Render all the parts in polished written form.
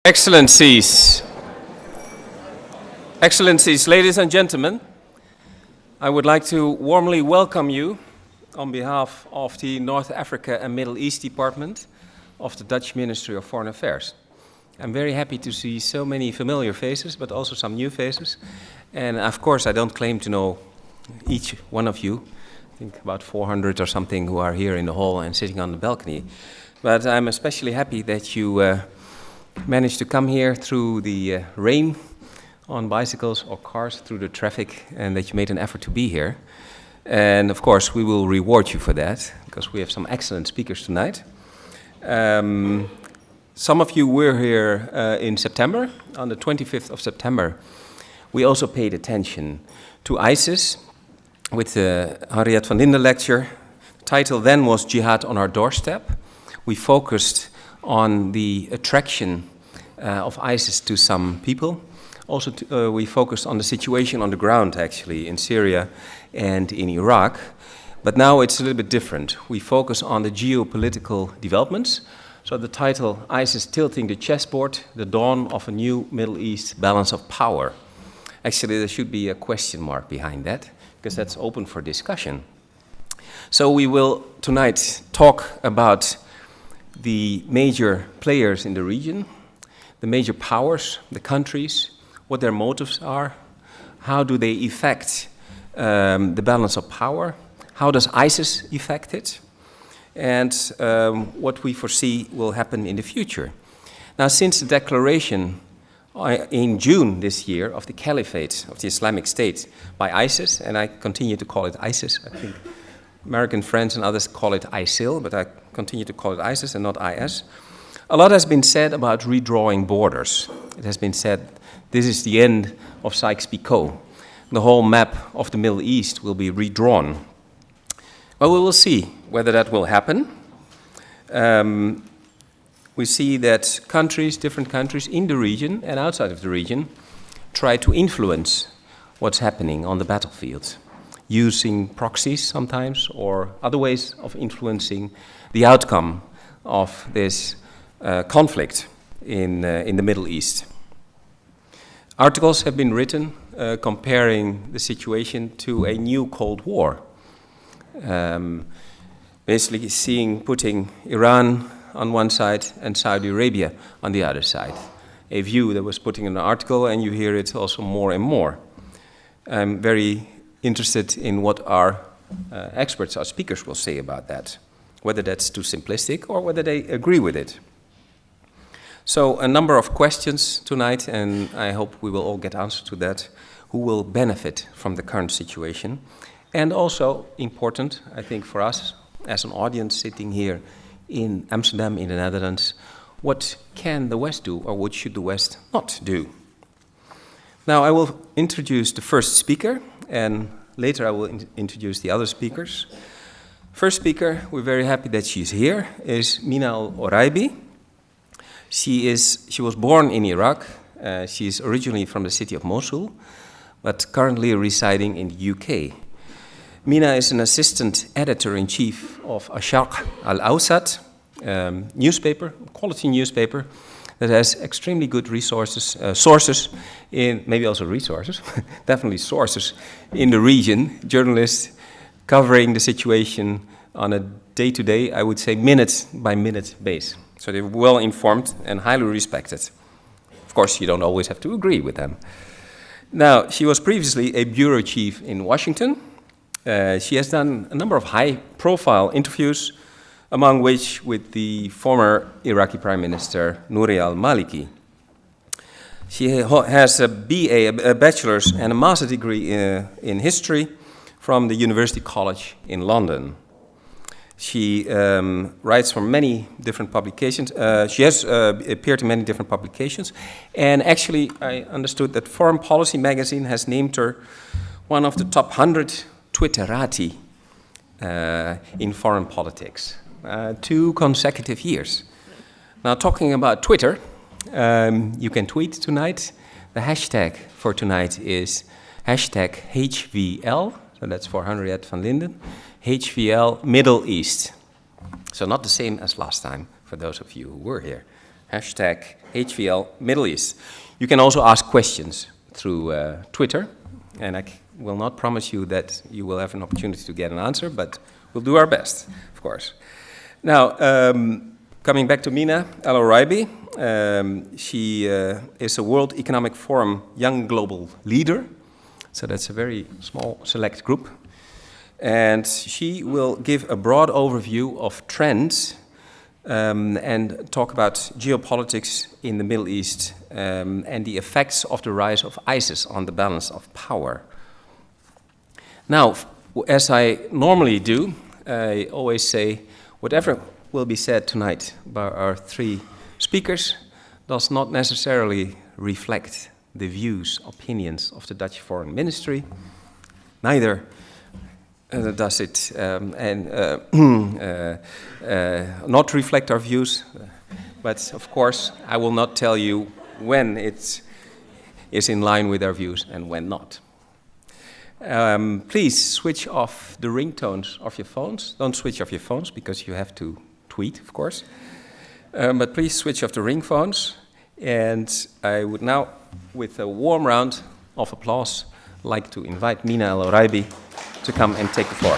Excellencies, ladies and gentlemen, I would like to warmly welcome you on behalf of the North Africa and Middle East Department of the Dutch Ministry of Foreign Affairs. I'm very happy to see so many familiar faces, but also some new faces. And of course, I don't claim to know each one of you. I think about 400 or something who are here in the hall and sitting on the balcony. But I'm especially happy that you managed to come here through the rain on bicycles or cars through the traffic, and that you made an effort to be here. And of course, we will reward you for that, because we have some excellent speakers tonight. Some of you were here in September. On the 25th of September, we also paid attention to ISIS with the Henriette van Lynden lecture. The title then was Jihad on Our Doorstep. We focused on the attraction of ISIS to some people. Also, we focused on the situation on the ground, actually, in Syria and in Iraq. But now it's a little bit different. We focus on the geopolitical developments. So the title, ISIS Tilting the Chessboard, the Dawn of a New Middle East Balance of Power. Actually, there should be a question mark behind that, because that's open for discussion. So we will tonight talk about the major players in the region, the major powers, the countries, what their motives are, how do they affect the balance of power, how does ISIS affect it, and what we foresee will happen in the future. Now, since the declaration in June this year of the Caliphate of the Islamic State by ISIS, and I continue to call it ISIS, I think American friends and others call it ISIL, but I continue to call it ISIS and not IS. A lot has been said about redrawing borders. It has been said this is the end of Sykes-Picot. The whole map of the Middle East will be redrawn. Well, we will see whether that will happen. We see that different countries in the region and outside of the region, try to influence what's happening on the battlefield, using proxies sometimes or other ways of influencing the outcome of this conflict in the Middle East. Articles have been written comparing the situation to a new Cold War. Basically putting Iran on one side and Saudi Arabia on the other side. A view that was put in an article, and you hear it also more and more. I'm very interested in what our experts, our speakers will say about that, whether that's too simplistic or whether they agree with it. So a number of questions tonight, and I hope we will all get answers to that. Who will benefit from the current situation? And also important, I think, for us as an audience sitting here in Amsterdam, in the Netherlands, what can the West do, or what should the West not do? Now I will introduce the first speaker, and later I will introduce the other speakers. First speaker, we're very happy that she's here, is Mina al-Oraibi. She was born in Iraq. She is originally from the city of Mosul, but currently residing in the UK. Mina is an assistant editor-in-chief of Asharq Al-Awsat newspaper, quality newspaper, that has extremely good sources in, maybe also resources, definitely sources in the region, journalists covering the situation on a day-to-day, I would say minute-by-minute basis. So they're well informed and highly respected. Of course, you don't always have to agree with them. Now, she was previously a bureau chief in Washington. She has done a number of high-profile interviews, among which with the former Iraqi Prime Minister Nouri al-Maliki. She has a BA, a bachelor's and a master's degree in history from the University College in London. She writes for many different publications. She has appeared in many different publications. And actually, I understood that Foreign Policy magazine has named her one of the top 100 Twitterati in foreign politics. 2 consecutive years. Now, talking about Twitter, you can tweet tonight. The hashtag for tonight is hashtag HVL, so that's for Henriette van Lynden, HVL Middle East. So not the same as last time, for those of you who were here. hashtag HVL Middle East. You can also ask questions through Twitter, and I will not promise you that you will have an opportunity to get an answer, but we'll do our best, of course. Now, coming back to Mina al-Oraibi, she is a World Economic Forum Young Global Leader, so that's a very small select group. And she will give a broad overview of trends and talk about geopolitics in the Middle East and the effects of the rise of ISIS on the balance of power. Now, as I normally do, I always say whatever will be said tonight by our three speakers does not necessarily reflect the views, opinions of the Dutch Foreign Ministry. Neither does it not reflect our views. But of course, I will not tell you when it is in line with our views and when not. Please switch off the ringtones of your phones. Don't switch off your phones because you have to tweet, of course. But please switch off the ring phones. And I would now, with a warm round of applause, like to invite Mina al-Oraibi to come and take the floor.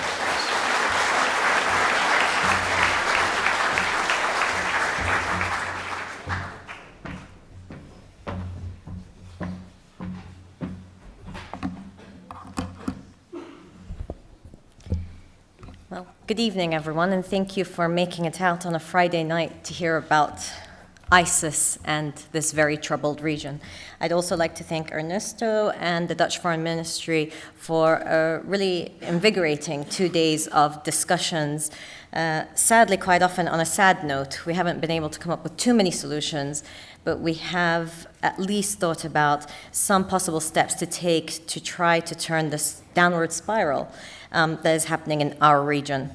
Well, good evening, everyone, and thank you for making it out on a Friday night to hear about ISIS and this very troubled region. I'd also like to thank Ernesto and the Dutch Foreign Ministry for a really invigorating 2 days of discussions. Sadly, quite often on a sad note, we haven't been able to come up with too many solutions, but we have at least thought about some possible steps to take to try to turn this downward spiral that is happening in our region.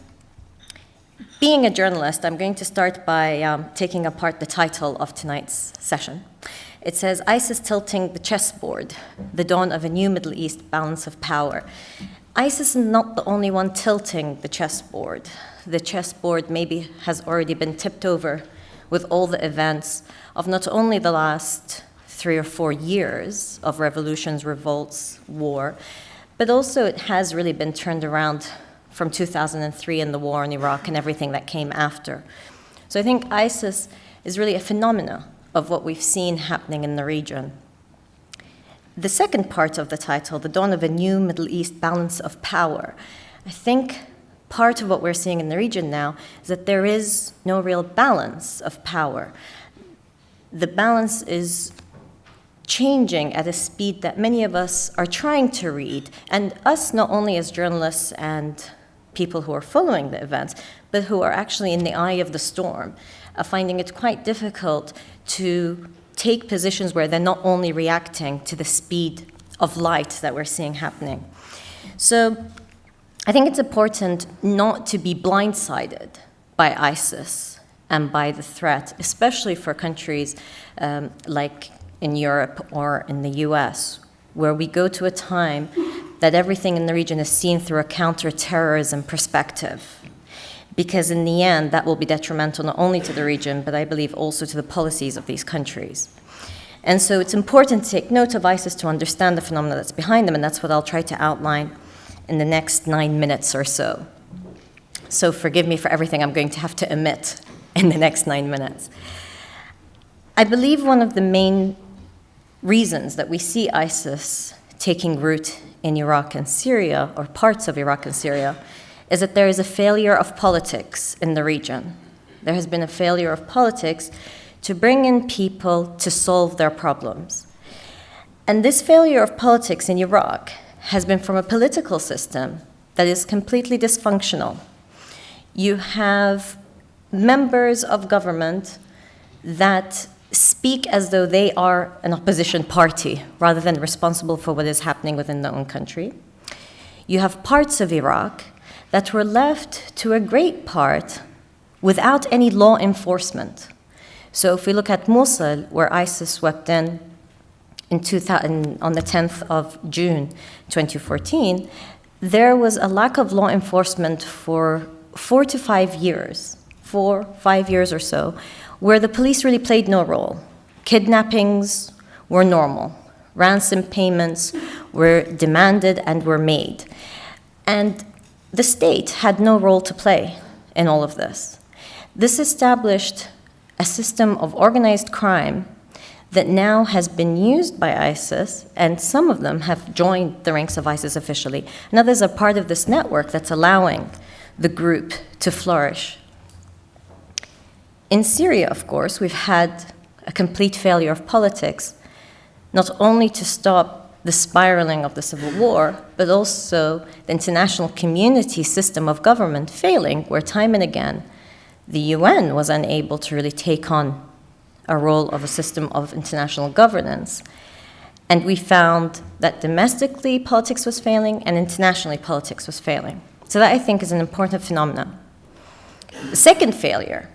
Being a journalist, I'm going to start by taking apart the title of tonight's session. It says, ISIS tilting the chessboard, the dawn of a new Middle East balance of power. ISIS is not the only one tilting the chessboard. The chessboard maybe has already been tipped over with all the events of not only the last 3 or 4 years of revolutions, revolts, war, but also it has really been turned around from 2003 and the war in Iraq and everything that came after. So I think ISIS is really a phenomena of what we've seen happening in the region. The second part of the title, the dawn of a new Middle East balance of power, I think part of what we're seeing in the region now is that there is no real balance of power. The balance is changing at a speed that many of us are trying to read, and us not only as journalists and people who are following the events, but who are actually in the eye of the storm, finding it quite difficult to take positions where they're not only reacting to the speed of light that we're seeing happening. So I think it's important not to be blindsided by ISIS and by the threat, especially for countries like in Europe or in the US, where we go to a time that everything in the region is seen through a counter-terrorism perspective. Because in the end, that will be detrimental not only to the region, but I believe also to the policies of these countries. And so it's important to take note of ISIS to understand the phenomena that's behind them, and that's what I'll try to outline in the next 9 minutes or so. So forgive me for everything I'm going to have to omit in the next 9 minutes. I believe one of the main reasons that we see ISIS taking root in Iraq and Syria, or parts of Iraq and Syria, is that there is a failure of politics in the region. There has been a failure of politics to bring in people to solve their problems. And this failure of politics in Iraq has been from a political system that is completely dysfunctional. You have members of government that speak as though they are an opposition party rather than responsible for what is happening within their own country. You have parts of Iraq that were left to a great part without any law enforcement. So if we look at Mosul, where ISIS swept in on the 10th of June 2014, there was a lack of law enforcement for 4 to 5 years, 4, 5 years or so, where the police really played no role. Kidnappings were normal. Ransom payments were demanded and were made. And the state had no role to play in all of this. This established a system of organized crime that now has been used by ISIS, and some of them have joined the ranks of ISIS officially, and others are part of this network that's allowing the group to flourish. In Syria, of course, we've had a complete failure of politics, not only to stop the spiraling of the civil war, but also the international community system of government failing, where time and again the UN was unable to really take on a role of a system of international governance. And we found that domestically politics was failing and internationally politics was failing. So that, I think, is an important phenomenon. The second failure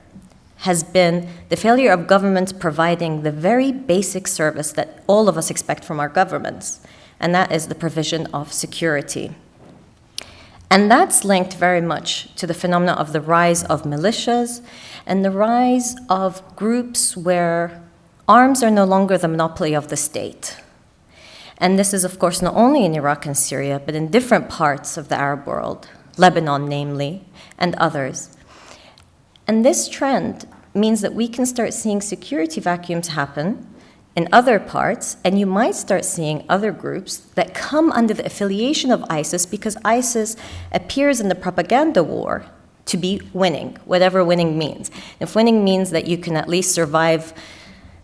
has been the failure of governments providing the very basic service that all of us expect from our governments, and that is the provision of security. And that's linked very much to the phenomena of the rise of militias and the rise of groups where arms are no longer the monopoly of the state. And this is, of course, not only in Iraq and Syria, but in different parts of the Arab world, Lebanon namely, and others. And this trend means that we can start seeing security vacuums happen in other parts, and you might start seeing other groups that come under the affiliation of ISIS because ISIS appears in the propaganda war to be winning, whatever winning means. If winning means that you can at least survive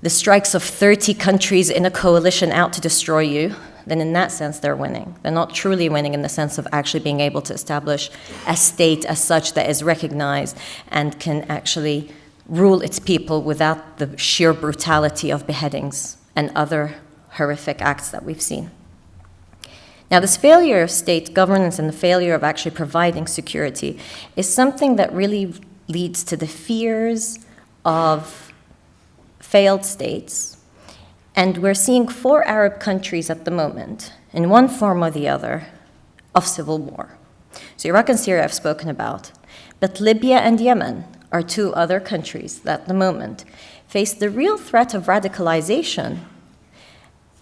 the strikes of 30 countries in a coalition out to destroy you, then in that sense they're winning. They're not truly winning in the sense of actually being able to establish a state as such that is recognized and can actually rule its people without the sheer brutality of beheadings and other horrific acts that we've seen. Now, this failure of state governance and the failure of actually providing security is something that really leads to the fears of failed states. And we're seeing 4 Arab countries at the moment, in one form or the other, of civil war. So Iraq and Syria I've spoken about, but Libya and Yemen are 2 other countries that at the moment face the real threat of radicalization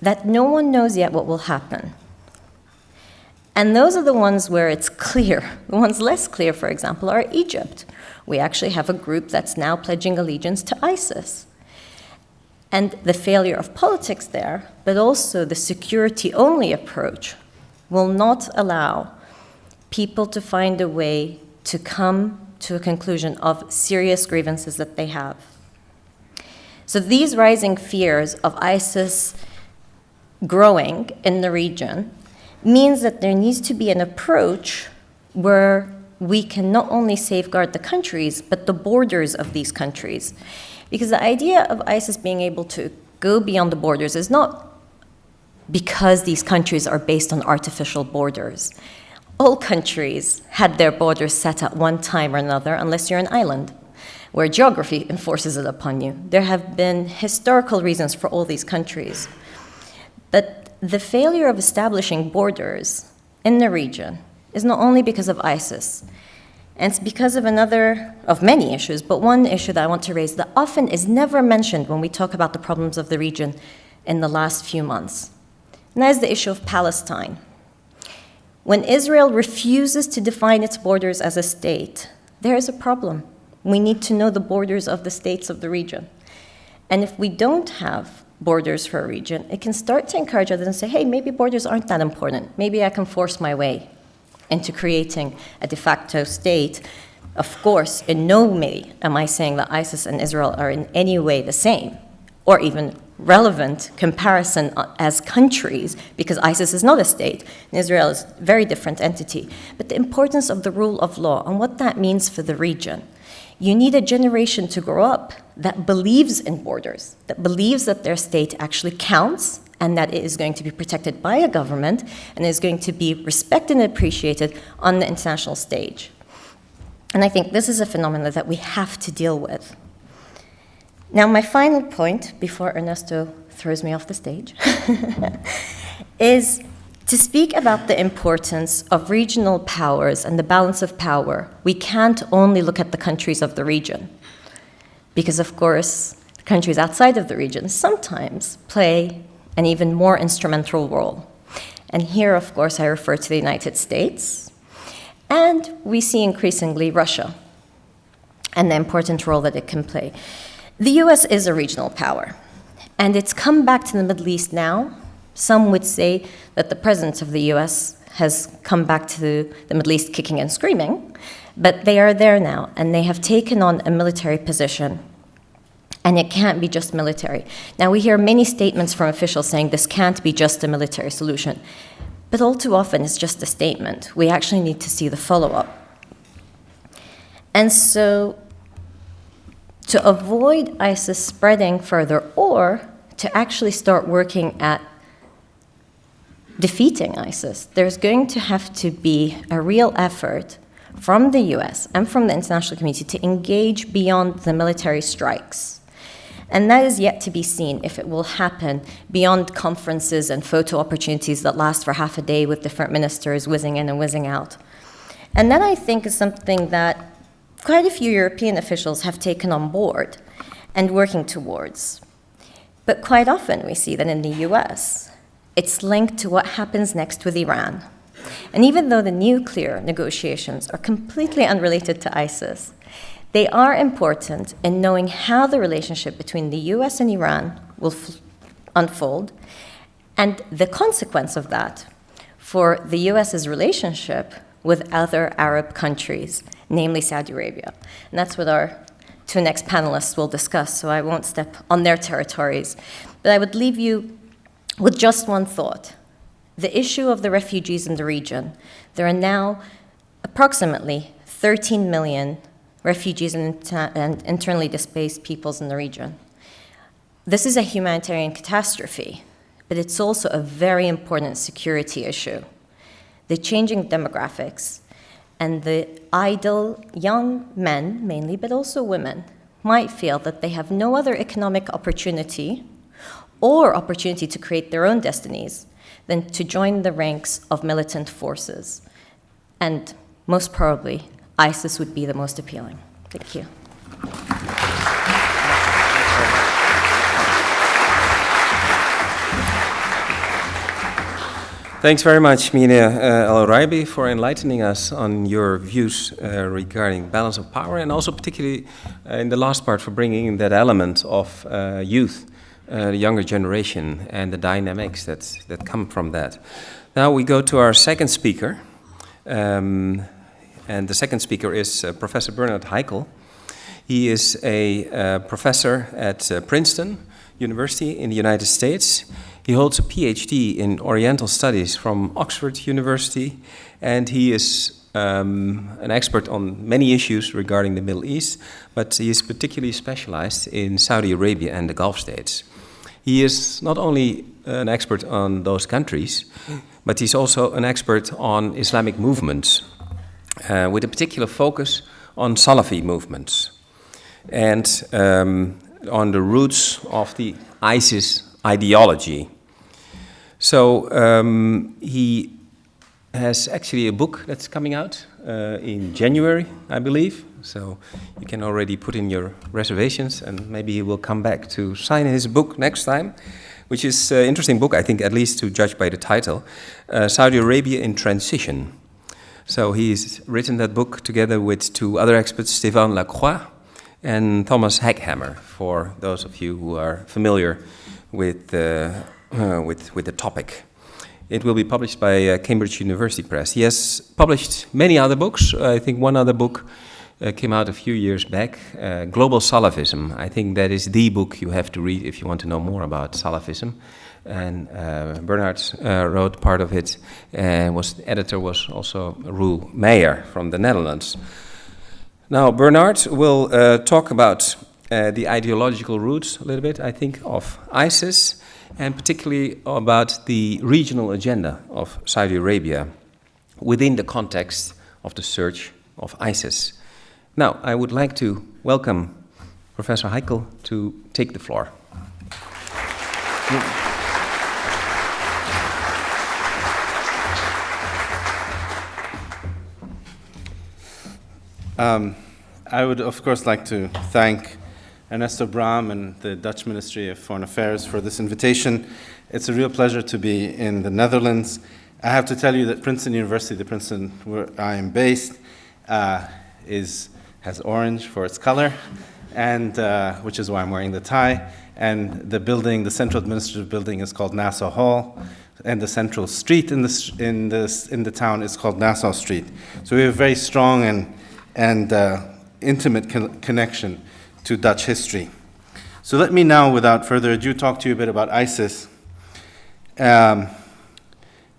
that no one knows yet what will happen. And those are the ones where it's clear. The ones less clear, for example, are Egypt. We actually have a group that's now pledging allegiance to ISIS. And the failure of politics there, but also the security-only approach, will not allow people to find a way to come to a conclusion of serious grievances that they have. So these rising fears of ISIS growing in the region means that there needs to be an approach where we can not only safeguard the countries, but the borders of these countries. Because the idea of ISIS being able to go beyond the borders is not because these countries are based on artificial borders. All countries had their borders set at one time or another, unless you're an island, where geography enforces it upon you. There have been historical reasons for all these countries. But the failure of establishing borders in the region is not only because of ISIS, and it's because of many issues, but one issue that I want to raise that often is never mentioned when we talk about the problems of the region in the last few months. And that is the issue of Palestine. When Israel refuses to define its borders as a state, there is a problem. We need to know the borders of the states of the region. And if we don't have borders for a region, it can start to encourage others and say, hey, maybe borders aren't that important. Maybe I can force my way into creating a de facto state. Of course, in no way am I saying that ISIS and Israel are in any way the same, or even relevant comparison as countries, because ISIS is not a state, and Israel is a very different entity. But the importance of the rule of law and what that means for the region. You need a generation to grow up that believes in borders, that believes that their state actually counts, and that it is going to be protected by a government, and is going to be respected and appreciated on the international stage. And I think this is a phenomenon that we have to deal with. Now, my final point, before Ernesto throws me off the stage, is to speak about the importance of regional powers and the balance of power. We can't only look at the countries of the region. because, of course, countries outside of the region sometimes play an even more instrumental role. And here, of course, I refer to the United States, and we see increasingly Russia and the important role that it can play. The US is a regional power, and it's come back to the Middle East now. Some would say that the presence of the US has come back to the Middle East kicking and screaming, but they are there now, and they have taken on a military position. And it can't be just military. Now, we hear many statements from officials saying this can't be just a military solution. But all too often, it's just a statement. We actually need to see the follow-up. And so, to avoid ISIS spreading further, or to actually start working at defeating ISIS, there's going to have to be a real effort from the US and from the international community to engage beyond the military strikes. And that is yet to be seen if it will happen beyond conferences and photo opportunities that last for half a day with different ministers whizzing in and whizzing out. And that, I think, is something that quite a few European officials have taken on board and working towards. But quite often we see that in the US, it's linked to what happens next with Iran. And even though the nuclear negotiations are completely unrelated to ISIS, they are important in knowing how the relationship between the US and Iran will unfold, and the consequence of that for the US's relationship with other Arab countries, namely Saudi Arabia. And that's what our two next panelists will discuss, so I won't step on their territories. But I would leave you with just one thought. The issue of the refugees in the region. There are now approximately 13 million refugees and internally displaced peoples in the region. This is a humanitarian catastrophe, but it's also a very important security issue. The changing demographics and the idle young men, mainly, but also women, might feel that they have no other economic opportunity or opportunity to create their own destinies than to join the ranks of militant forces. And most probably, ISIS would be the most appealing. Thank you. Thanks very much, Mina al-Oraibi, for enlightening us on your views regarding balance of power, and also particularly in the last part for bringing in that element of youth, the younger generation, and the dynamics that come from that. Now we go to our second speaker. And the second speaker is Professor Bernard Haykel. He is a professor at Princeton University in the United States. He holds a PhD in Oriental Studies from Oxford University, and he is an expert on many issues regarding the Middle East, but he is particularly specialized in Saudi Arabia and the Gulf states. He is not only an expert on those countries, but he's also an expert on Islamic movements, with a particular focus on Salafi movements and on the roots of the ISIS ideology. So he has actually a book that's coming out in January, I believe. So you can already put in your reservations, and maybe he will come back to sign his book next time, which is an interesting book, I think, at least to judge by the title, Saudi Arabia in Transition. So he's written that book together with two other experts, Stéphane Lacroix and Thomas Heckhammer, for those of you who are familiar with the topic. It will be published by Cambridge University Press. He has published many other books. I think one other book came out a few years back, Global Salafism. I think that is the book you have to read if you want to know more about Salafism. And Bernard wrote part of it, and the editor was also Roel Meijer from the Netherlands. Now, Bernard will talk about the ideological roots a little bit, I think, of ISIS, and particularly about the regional agenda of Saudi Arabia within the context of the search of ISIS. Now, I would like to welcome Professor Haykel to take the floor. I would, of course, like to thank Ernesto Braam and the Dutch Ministry of Foreign Affairs for this invitation. It's a real pleasure to be in the Netherlands. I have to tell you that Princeton University, the Princeton where I am based, has orange for its color, and which is why I'm wearing the tie. And the building, the central administrative building, is called Nassau Hall, and the central street in the town is called Nassau Street. So we have a very strong and intimate connection to Dutch history. So let me now, without further ado, talk to you a bit about ISIS.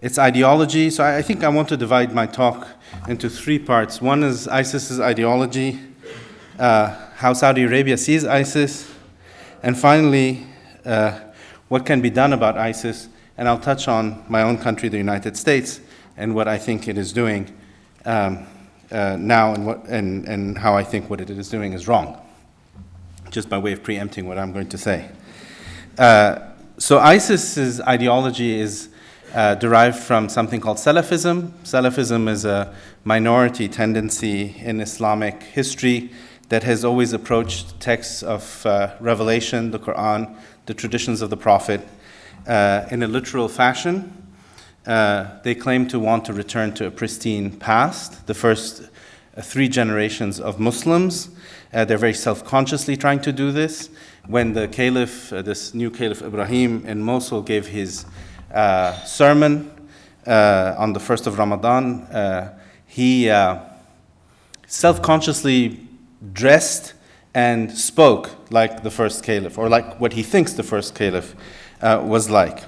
Its ideology. So I think I want to divide my talk into three parts. One is ISIS's ideology, how Saudi Arabia sees ISIS, and finally, what can be done about ISIS. And I'll touch on my own country, the United States, and what I think it is doing now, and how I think what it is doing is wrong, just by way of preempting what I'm going to say. So ISIS's ideology is derived from something called Salafism. Salafism is a minority tendency in Islamic history that has always approached texts of revelation, the Quran, the traditions of the Prophet, in a literal fashion. They claim to want to return to a pristine past, the first 3 generations of Muslims. They're very self-consciously trying to do this. When the caliph, this new caliph Ibrahim in Mosul, gave his sermon on the 1st of Ramadan, he self-consciously dressed and spoke like the first caliph, or like what he thinks the first caliph was like.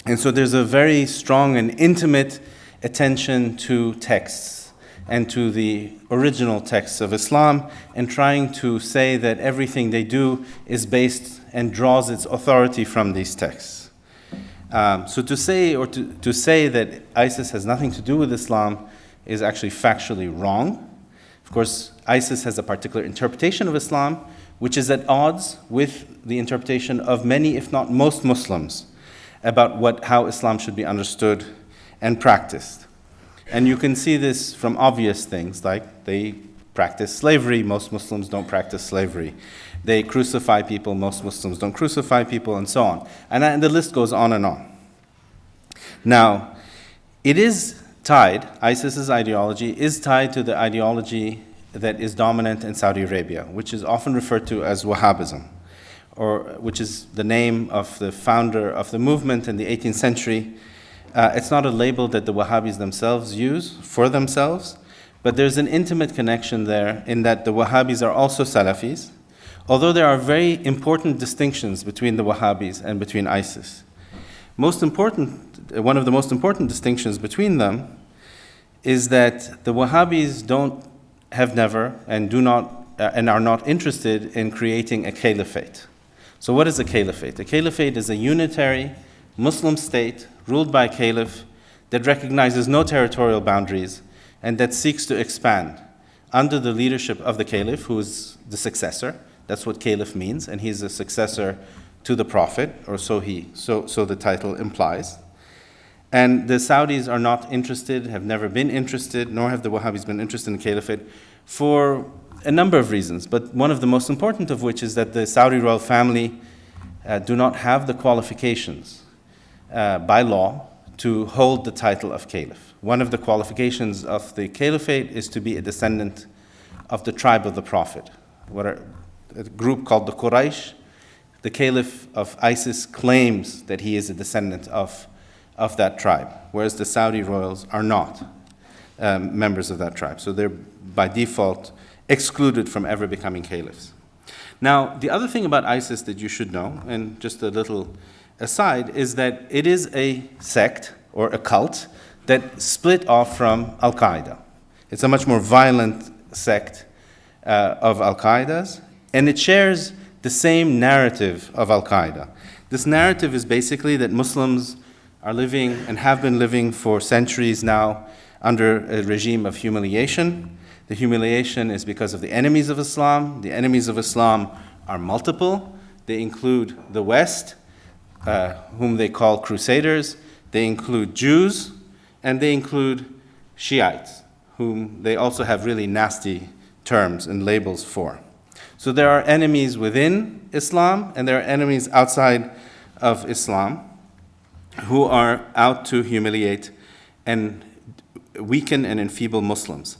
And so there's a very strong and intimate attention to texts and to the original texts of Islam, and trying to say that everything they do is based and draws its authority from these texts. So to say that ISIS has nothing to do with Islam is actually factually wrong. Of course, ISIS has a particular interpretation of Islam, which is at odds with the interpretation of many, if not most, Muslims about how Islam should be understood and practiced. And you can see this from obvious things, like they practice slavery. Most Muslims don't practice slavery. They crucify people. Most Muslims don't crucify people, and so on. And the list goes on and on. Now, it is tied, ISIS's ideology is tied to the ideology that is dominant in Saudi Arabia, which is often referred to as wahabism, or which is the name of the founder of the movement in the 18th century. It's not a label that the Wahhabis themselves use for themselves, but there's an intimate connection there in that the Wahhabis are also Salafis, although there are very important distinctions between the Wahhabis and between ISIS. One of the most important distinctions between them is that the Wahhabis have never and do not and are not interested in creating a caliphate. So what is a caliphate? A caliphate is a unitary Muslim state ruled by a caliph that recognizes no territorial boundaries and that seeks to expand under the leadership of the caliph, who is the successor. That's what caliph means, and he's a successor to the Prophet, or so the title implies. And the Saudis are not interested, have never been interested, nor have the Wahhabis been interested in the caliphate for a number of reasons, but one of the most important of which is that the Saudi royal family do not have the qualifications by law to hold the title of caliph. One of the qualifications of the caliphate is to be a descendant of the tribe of the Prophet, a group called the Quraysh. The caliph of ISIS claims that he is a descendant of that tribe, whereas the Saudi royals are not members of that tribe. So they're by default excluded from ever becoming caliphs. Now, the other thing about ISIS that you should know, and just a little aside, is that it is a sect or a cult that split off from Al-Qaeda. It's a much more violent sect of Al-Qaeda's, and it shares the same narrative of Al-Qaeda. This narrative is basically that Muslims are living and have been living for centuries now under a regime of humiliation. The humiliation is because of the enemies of Islam. The enemies of Islam are multiple. They include the West, whom they call crusaders. They include Jews, and they include Shiites, whom they also have really nasty terms and labels for. So there are enemies within Islam and there are enemies outside of Islam who are out to humiliate and weaken and enfeeble Muslims.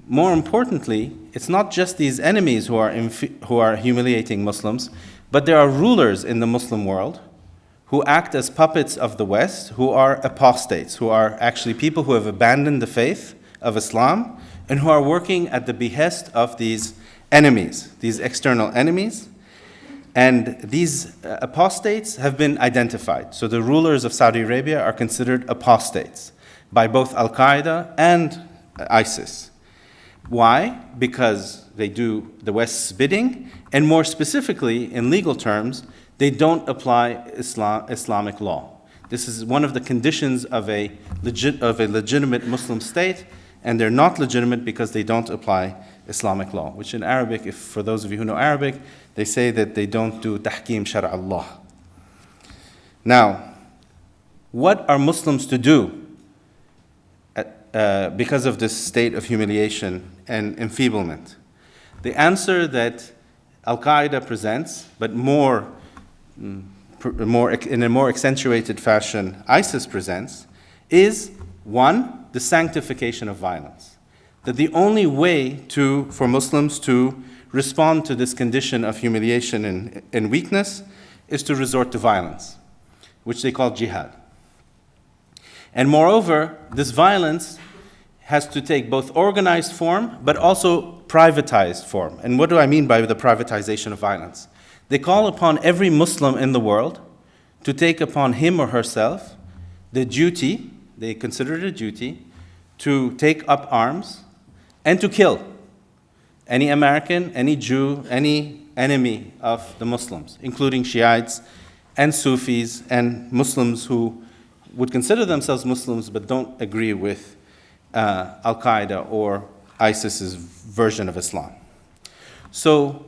More importantly, it's not just these enemies who are humiliating Muslims, but there are rulers in the Muslim world who act as puppets of the West, who are apostates, who are actually people who have abandoned the faith of Islam and who are working at the behest of these enemies, these external enemies. And these apostates have been identified. So the rulers of Saudi Arabia are considered apostates by both Al-Qaeda and ISIS. Why? Because they do the West's bidding, and more specifically, in legal terms, they don't apply Islamic law. This is one of the conditions of a legitimate Muslim state, and they're not legitimate because they don't apply Islamic law, which in Arabic, for those of you who know Arabic, they say that they don't do tahkim shar' Allah. Now, what are Muslims to do because of this state of humiliation and enfeeblement? The answer that Al-Qaeda presents, but in a more accentuated fashion ISIS presents, is one, the sanctification of violence. That the only way for Muslims to respond to this condition of humiliation and weakness is to resort to violence, which they call jihad. And moreover, this violence has to take both organized form, but also privatized form. And what do I mean by the privatization of violence? They call upon every Muslim in the world to take upon him or herself the duty, they consider it a duty, to take up arms and to kill any American, any Jew, any enemy of the Muslims, including Shiites and Sufis and Muslims who would consider themselves Muslims but don't agree with Al-Qaeda or ISIS's version of Islam. So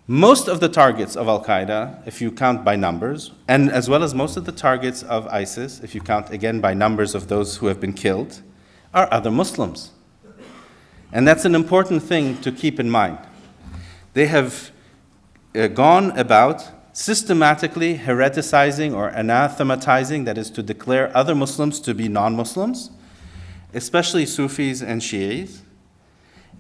most of the targets of Al-Qaeda, if you count by numbers, and as well as most of the targets of ISIS, if you count again by numbers of those who have been killed, are other Muslims. And that's an important thing to keep in mind. They have gone about systematically hereticizing or anathematizing, that is to declare other Muslims to be non-Muslims, especially Sufis and Shi'is.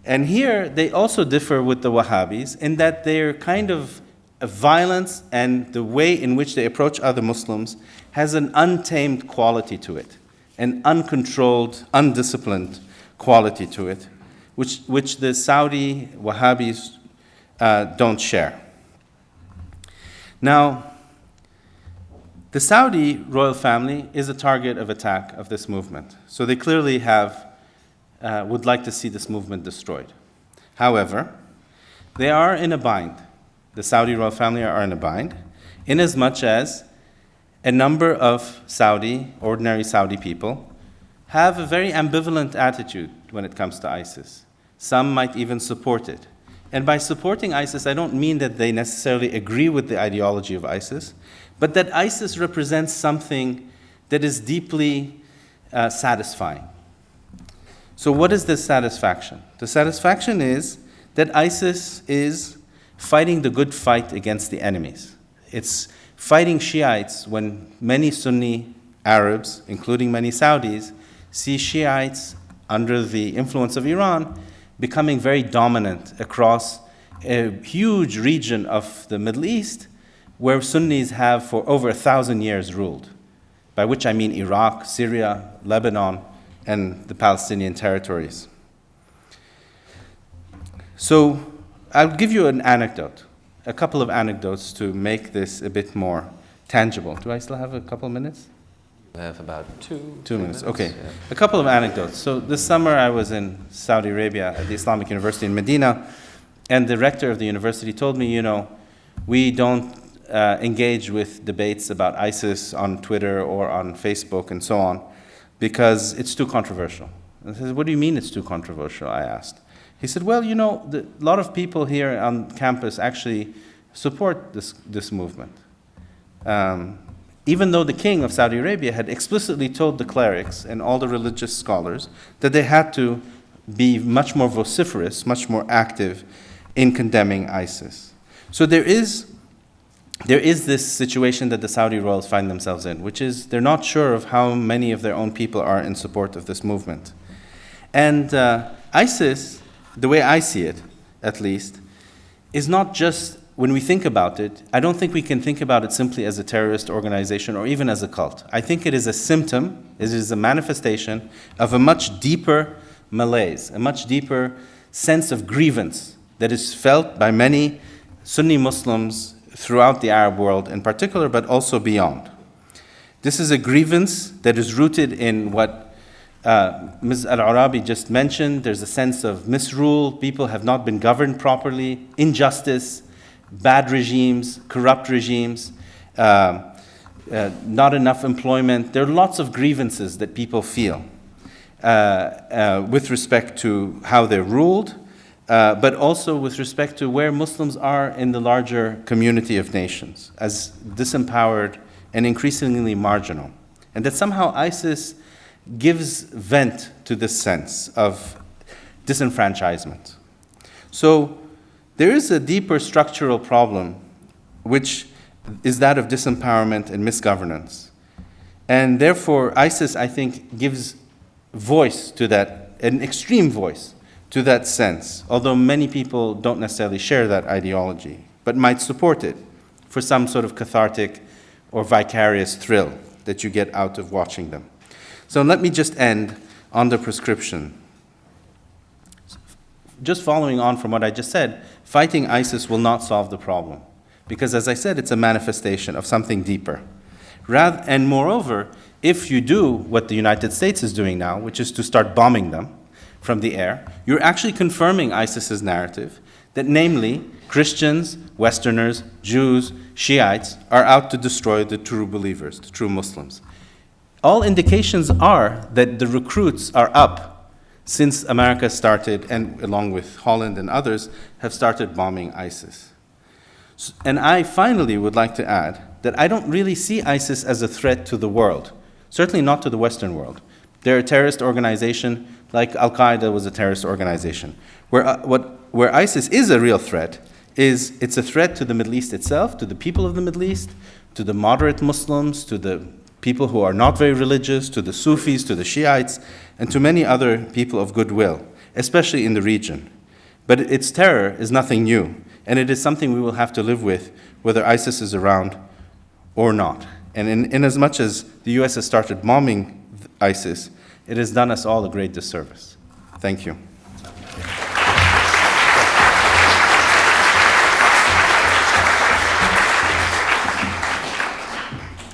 And here they also differ with the Wahhabis in that their kind of violence and the way in which they approach other Muslims has an untamed quality to it, an uncontrolled, undisciplined quality to it, which the Saudi Wahhabis don't share. Now, the Saudi royal family is a target of attack of this movement. So they clearly would like to see this movement destroyed. However, they are in a bind. The Saudi royal family are in a bind, inasmuch as a number of ordinary Saudi people, have a very ambivalent attitude when it comes to ISIS. Some might even support it. And by supporting ISIS, I don't mean that they necessarily agree with the ideology of ISIS, but that ISIS represents something that is deeply satisfying. So what is this satisfaction? The satisfaction is that ISIS is fighting the good fight against the enemies. It's fighting Shiites when many Sunni Arabs, including many Saudis, see Shiites under the influence of Iran becoming very dominant across a huge region of the Middle East where Sunnis have for over 1,000 years ruled, by which I mean Iraq, Syria, Lebanon, and the Palestinian territories. So I'll give you an anecdote, a couple of anecdotes to make this a bit more tangible. Do I still have a couple of minutes? We have about two minutes. Okay. Yeah. A couple of anecdotes. So this summer I was in Saudi Arabia at the Islamic University in Medina, and the rector of the university told me, we don't engage with debates about ISIS on Twitter or on Facebook and so on because it's too controversial. I said, what do you mean it's too controversial, I asked. He said, well, a lot of people here on campus actually support this movement. Even though the king of Saudi Arabia had explicitly told the clerics and all the religious scholars that they had to be much more vociferous, much more active in condemning ISIS. So there is this situation that the Saudi royals find themselves in, which is they're not sure of how many of their own people are in support of this movement. And ISIS, the way I see it, at least, is not just, when we think about it, I don't think we can think about it simply as a terrorist organization or even as a cult. I think it is a symptom, it is a manifestation of a much deeper malaise, a much deeper sense of grievance that is felt by many Sunni Muslims throughout the Arab world in particular, but also beyond. This is a grievance that is rooted in what Ms. al-Oraibi just mentioned. There's a sense of misrule, people have not been governed properly, injustice, bad regimes, corrupt regimes, not enough employment. There are lots of grievances that people feel with respect to how they're ruled, but also with respect to where Muslims are in the larger community of nations, as disempowered and increasingly marginal. And that somehow ISIS gives vent to this sense of disenfranchisement. So there is a deeper structural problem, which is that of disempowerment and misgovernance. And therefore, ISIS, I think, gives voice to that, an extreme voice to that sense, although many people don't necessarily share that ideology, but might support it for some sort of cathartic or vicarious thrill that you get out of watching them. So let me just end on the prescription. Just following on from what I just said, fighting ISIS will not solve the problem, because as I said, it's a manifestation of something deeper. And moreover, if you do what the United States is doing now, which is to start bombing them from the air, you're actually confirming ISIS's narrative that namely Christians, Westerners, Jews, Shiites are out to destroy the true believers, the true Muslims. All indications are that the recruits are up since America started, and along with Holland and others, have started bombing ISIS. And I finally would like to add that I don't really see ISIS as a threat to the world, certainly not to the Western world. They're a terrorist organization like Al-Qaeda was a terrorist organization. Where ISIS is a real threat is it's a threat to the Middle East itself, to the people of the Middle East, to the moderate Muslims, to the people who are not very religious, to the Sufis, to the Shiites, and to many other people of goodwill, especially in the region. But its terror is nothing new, and it is something we will have to live with, whether ISIS is around or not. And in as much as the US has started bombing ISIS, it has done us all a great disservice. Thank you.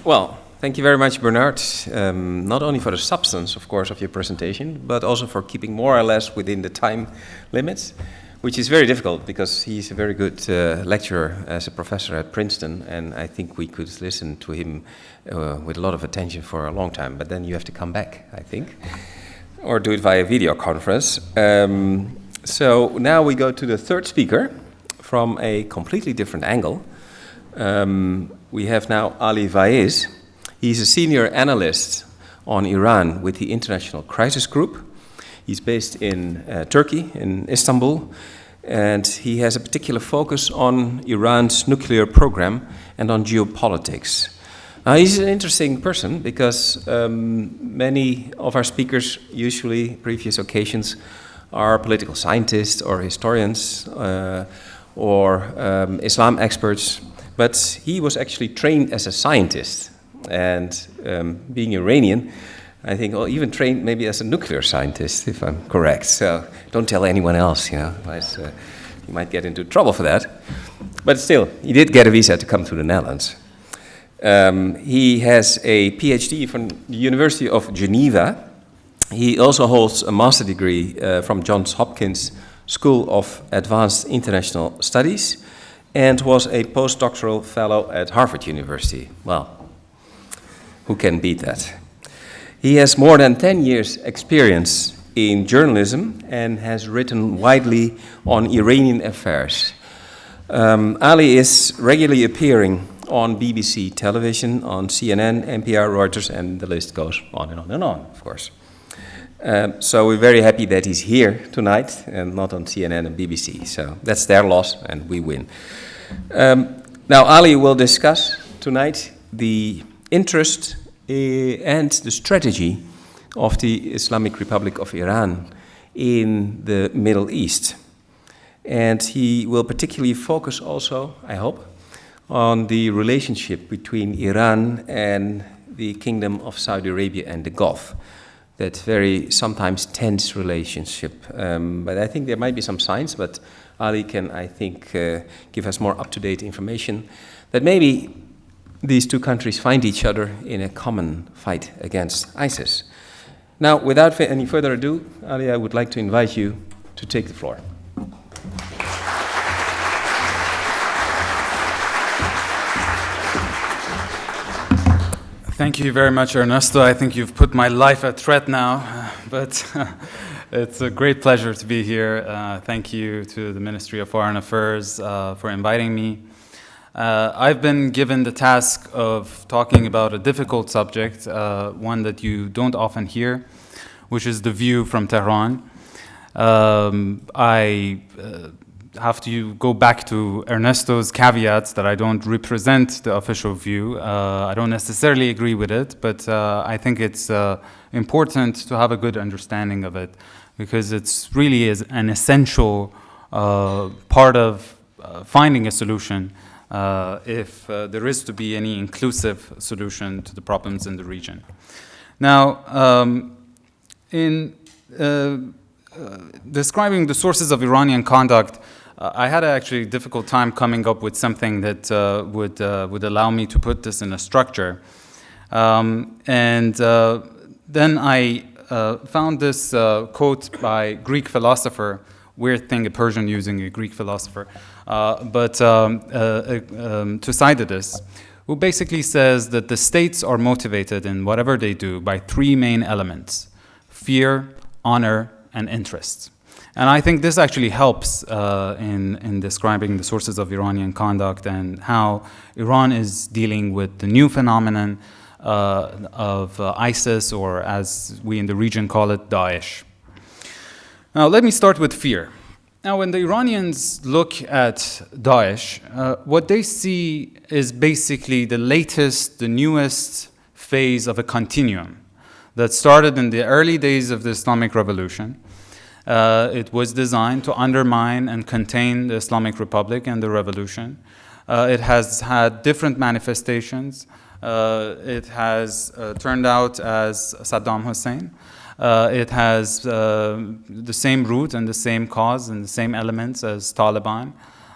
Well, thank you very much, Bernard, not only for the substance, of course, of your presentation, but also for keeping more or less within the time limits, which is very difficult because he's a very good lecturer as a professor at Princeton, and I think we could listen to him with a lot of attention for a long time, but then you have to come back, I think, or do it via video conference. So now we go to the third speaker from a completely different angle. We have now Ali Vaez. He's a senior analyst on Iran with the International Crisis Group. He's based in Turkey, in Istanbul, and he has a particular focus on Iran's nuclear program and on geopolitics. He's an interesting person because many of our speakers, usually previous occasions, are political scientists or historians or Islam experts, but he was actually trained as a scientist, and being Iranian, I think, well, even trained maybe as a nuclear scientist, if I'm correct. So don't tell anyone else, otherwise you might get into trouble for that. But still, he did get a visa to come to the Netherlands. He has a PhD from the University of Geneva. He also holds a master's degree from Johns Hopkins School of Advanced International Studies and was a postdoctoral fellow at Harvard University. Well, who can beat that? He has more than 10 years' experience in journalism and has written widely on Iranian affairs. Ali is regularly appearing on BBC television, on CNN, NPR, Reuters, and the list goes on and on and on, of course. So we're very happy that he's here tonight and not on CNN and BBC. So that's their loss and we win. Now Ali will discuss tonight the interest and the strategy of the Islamic Republic of Iran in the Middle East. And he will particularly focus also, I hope, on the relationship between Iran and the Kingdom of Saudi Arabia and the Gulf. That very sometimes tense relationship. But I think there might be some signs, but Ali can, I think, give us more up-to-date information that maybe these two countries find each other in a common fight against ISIS. Now, without any further ado, Ali, I would like to invite you to take the floor. Thank you very much, Ernesto. I think you've put my life at threat now, but it's a great pleasure to be here. Thank you to the Ministry of Foreign Affairs for inviting me. I've been given the task of talking about a difficult subject, one that you don't often hear, which is the view from Tehran. I have to go back to Ernesto's caveats that I don't represent the official view. I don't necessarily agree with it, but I think it's important to have a good understanding of it because it's really is an essential part of finding a solution if there is to be any inclusive solution to the problems in the region. Now, in describing the sources of Iranian conduct, I had actually a difficult time coming up with something that would allow me to put this in a structure. Then I found this quote by Greek philosopher, weird thing, a Persian using a Greek philosopher, but Thucydides, who basically says that the states are motivated in whatever they do by three main elements: fear, honor, and interest. And I think this actually helps in describing the sources of Iranian conduct and how Iran is dealing with the new phenomenon of ISIS, or as we in the region call it, Daesh. Now, let me start with fear. Now, when the Iranians look at Daesh, what they see is basically the latest, the newest phase of a continuum that started in the early days of the Islamic Revolution. It was designed to undermine and contain the Islamic Republic and the revolution. It has had different manifestations. It has turned out as Saddam Hussein. It has the same root and the same cause and the same elements as Taliban.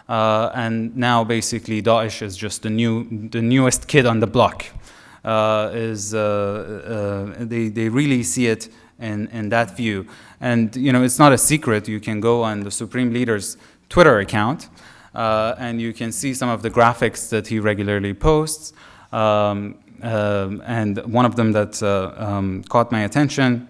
And now basically Daesh is just the newest kid on the block. They really see it in that view. And it's not a secret. You can go on the Supreme Leader's Twitter account and you can see some of the graphics that he regularly posts. And one of them that caught my attention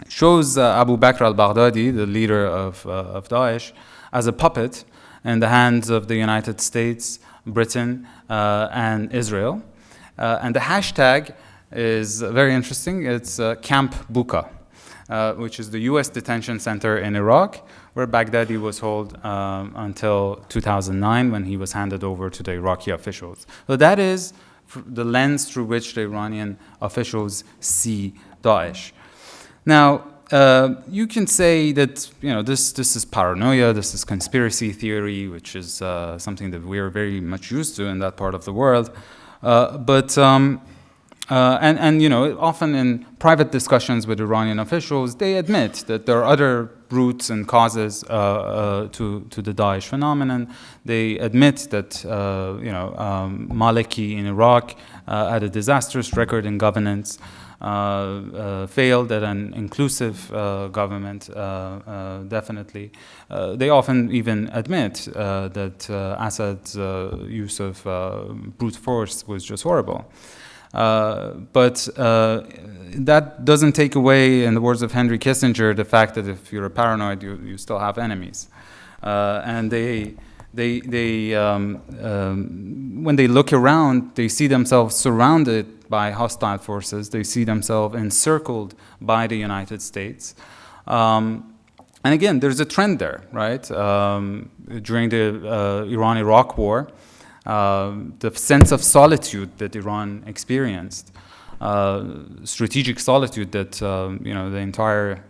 shows Abu Bakr al-Baghdadi, the leader of Daesh, as a puppet in the hands of the United States, Britain, and Israel. And the hashtag is very interesting. It's Camp Buka, which is the US detention center in Iraq, where Baghdadi was held until 2009 when he was handed over to the Iraqi officials. So that is the lens through which the Iranian officials see Daesh. Now, you can say that this is paranoia, this is conspiracy theory, which is something that we are very much used to in that part of the world. Often in private discussions with Iranian officials, they admit that there are other roots and causes to the Daesh phenomenon. They admit that Maliki in Iraq had a disastrous record in governance, failed at an inclusive government, definitely. They often even admit that Assad's use of brute force was just horrible. But that doesn't take away, in the words of Henry Kissinger, the fact that if you're a paranoid, you still have enemies. And they when they look around, they see themselves surrounded by hostile forces. They see themselves encircled by the United States. And again, there's a trend there, right? During the Iran-Iraq war, the sense of solitude that Iran experienced, strategic solitude that the entire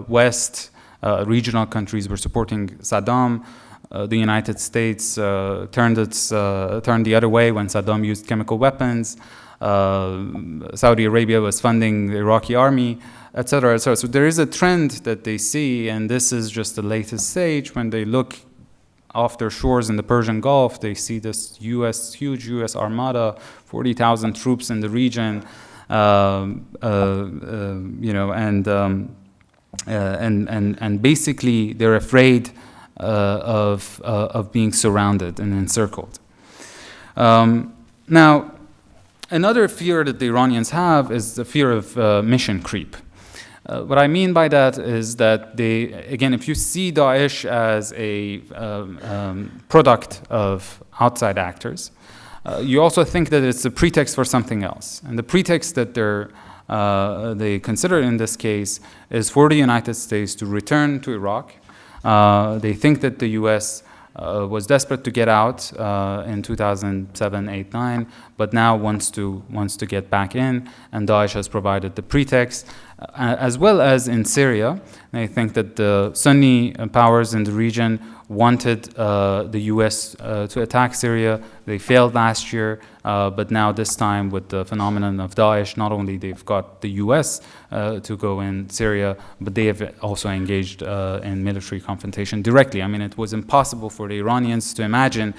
West, regional countries were supporting Saddam. The United States turned the other way when Saddam used chemical weapons. Saudi Arabia was funding the Iraqi army, etc., etc. So there is a trend that they see, and this is just the latest stage. When they look off their shores in the Persian Gulf, they see this huge U.S. armada, 40,000 troops in the region, and basically they're afraid of being surrounded and encircled. Now, another fear that the Iranians have is the fear of mission creep. What I mean by that is that again, if you see Daesh as a product of outside actors, you also think that it's a pretext for something else. And the pretext that they consider in this case is for the United States to return to Iraq. They think that the U.S. Was desperate to get out in 2007, 8, 9, but now wants to get back in, and Daesh has provided the pretext, as well as in Syria. They think that the Sunni powers in the region wanted the U.S. To attack Syria. They failed last year, but now this time with the phenomenon of Daesh, not only they've got the U.S. To go in Syria, but they have also engaged in military confrontation directly. I mean, it was impossible for the Iranians to imagine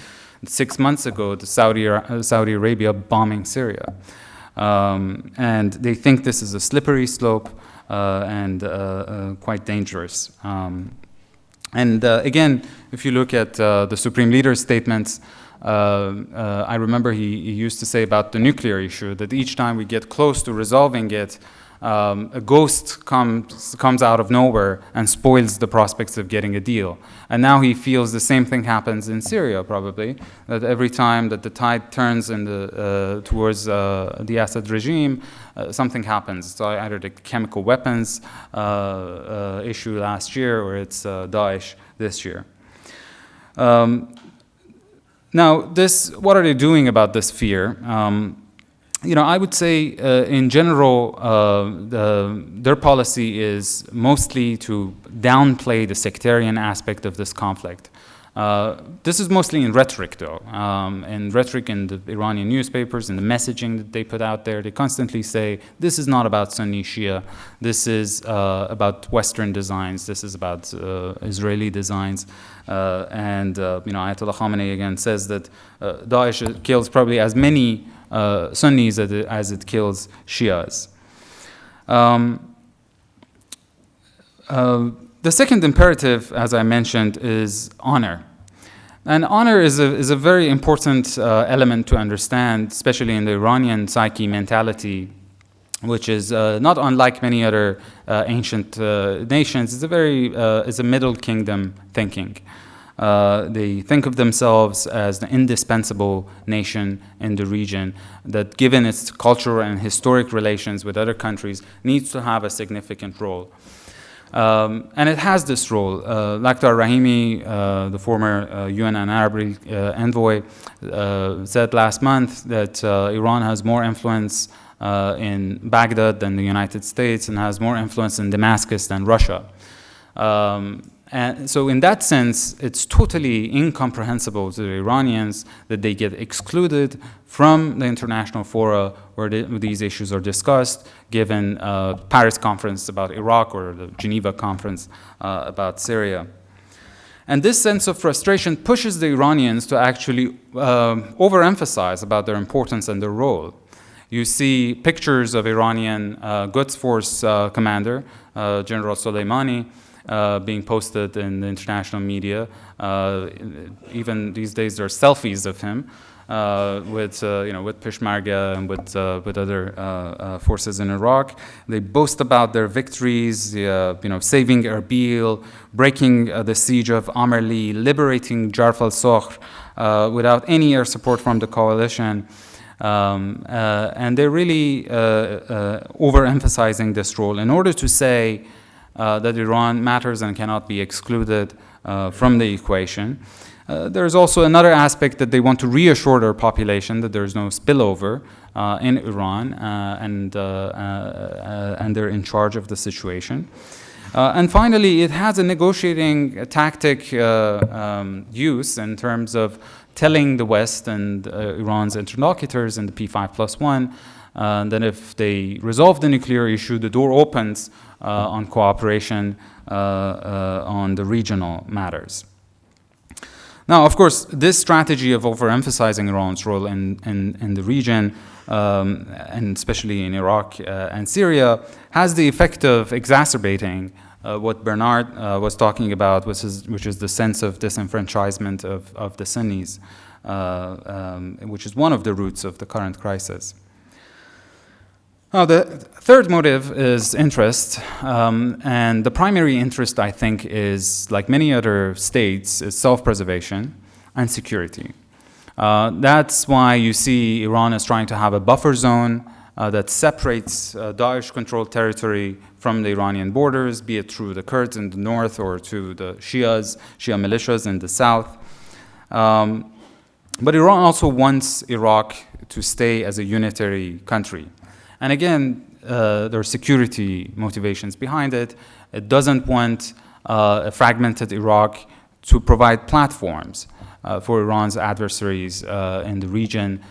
6 months ago the Saudi Arabia bombing Syria. And they think this is a slippery slope and quite dangerous. And again, if you look at the Supreme Leader's statements, I remember he used to say about the nuclear issue that each time we get close to resolving it, a ghost comes out of nowhere and spoils the prospects of getting a deal. And now he feels the same thing happens in Syria, probably, that every time that the tide turns towards the Assad regime, something happens. So either the chemical weapons issue last year, or it's Daesh this year. Now, what are they doing about this fear? I would say in general, their policy is mostly to downplay the sectarian aspect of this conflict. This is mostly in rhetoric, though. In rhetoric in the Iranian newspapers, in the messaging that they put out there, they constantly say, this is not about Sunni Shia, this is about Western designs, this is about Israeli designs. And Ayatollah Khamenei again says that Daesh kills probably as many Sunnis as it kills Shias. The second imperative, as I mentioned, is honor. And honor is a very important element to understand, especially in the Iranian psyche mentality, which is not unlike many other ancient nations. It's a Middle Kingdom thinking. They think of themselves as the indispensable nation in the region that, given its cultural and historic relations with other countries, needs to have a significant role. And it has this role. Lakhdar Rahimi, the former UN and Arab League envoy, said last month that Iran has more influence in Baghdad than the United States and has more influence in Damascus than Russia. And so in that sense, it's totally incomprehensible to the Iranians that they get excluded from the international fora where these issues are discussed, given Paris conference about Iraq or the Geneva conference about Syria. And this sense of frustration pushes the Iranians to actually overemphasize about their importance and their role. You see pictures of Iranian Quds Force commander, General Soleimani, being posted in the international media. Even these days there are selfies of him. with Peshmerga and with other forces in Iraq. They boast about their victories, saving Erbil, breaking the siege of Amerli, liberating Jarf al-Sokhr without any air support from the coalition. And they're really overemphasizing this role in order to say that Iran matters and cannot be excluded from the equation. There's also another aspect that they want to reassure their population that there's no spillover in Iran and they're in charge of the situation. And finally, it has a negotiating tactic use in terms of telling the West and Iran's interlocutors in the P5+1 that if they resolve the nuclear issue, the door opens on cooperation on the regional matters. Now, of course, this strategy of overemphasizing Iran's role in the region, and especially in Iraq and Syria, has the effect of exacerbating what Bernard was talking about, which is the sense of disenfranchisement of the Sunnis, which is one of the roots of the current crisis. Now, the third motive is interest, and the primary interest, I think, is, like many other states, is self-preservation and security. That's why you see Iran is trying to have a buffer zone that separates Daesh-controlled territory from the Iranian borders, be it through the Kurds in the north or to the Shia militias in the south. But Iran also wants Iraq to stay as a unitary country. And again, there are security motivations behind it. It doesn't want a fragmented Iraq to provide platforms for Iran's adversaries in the region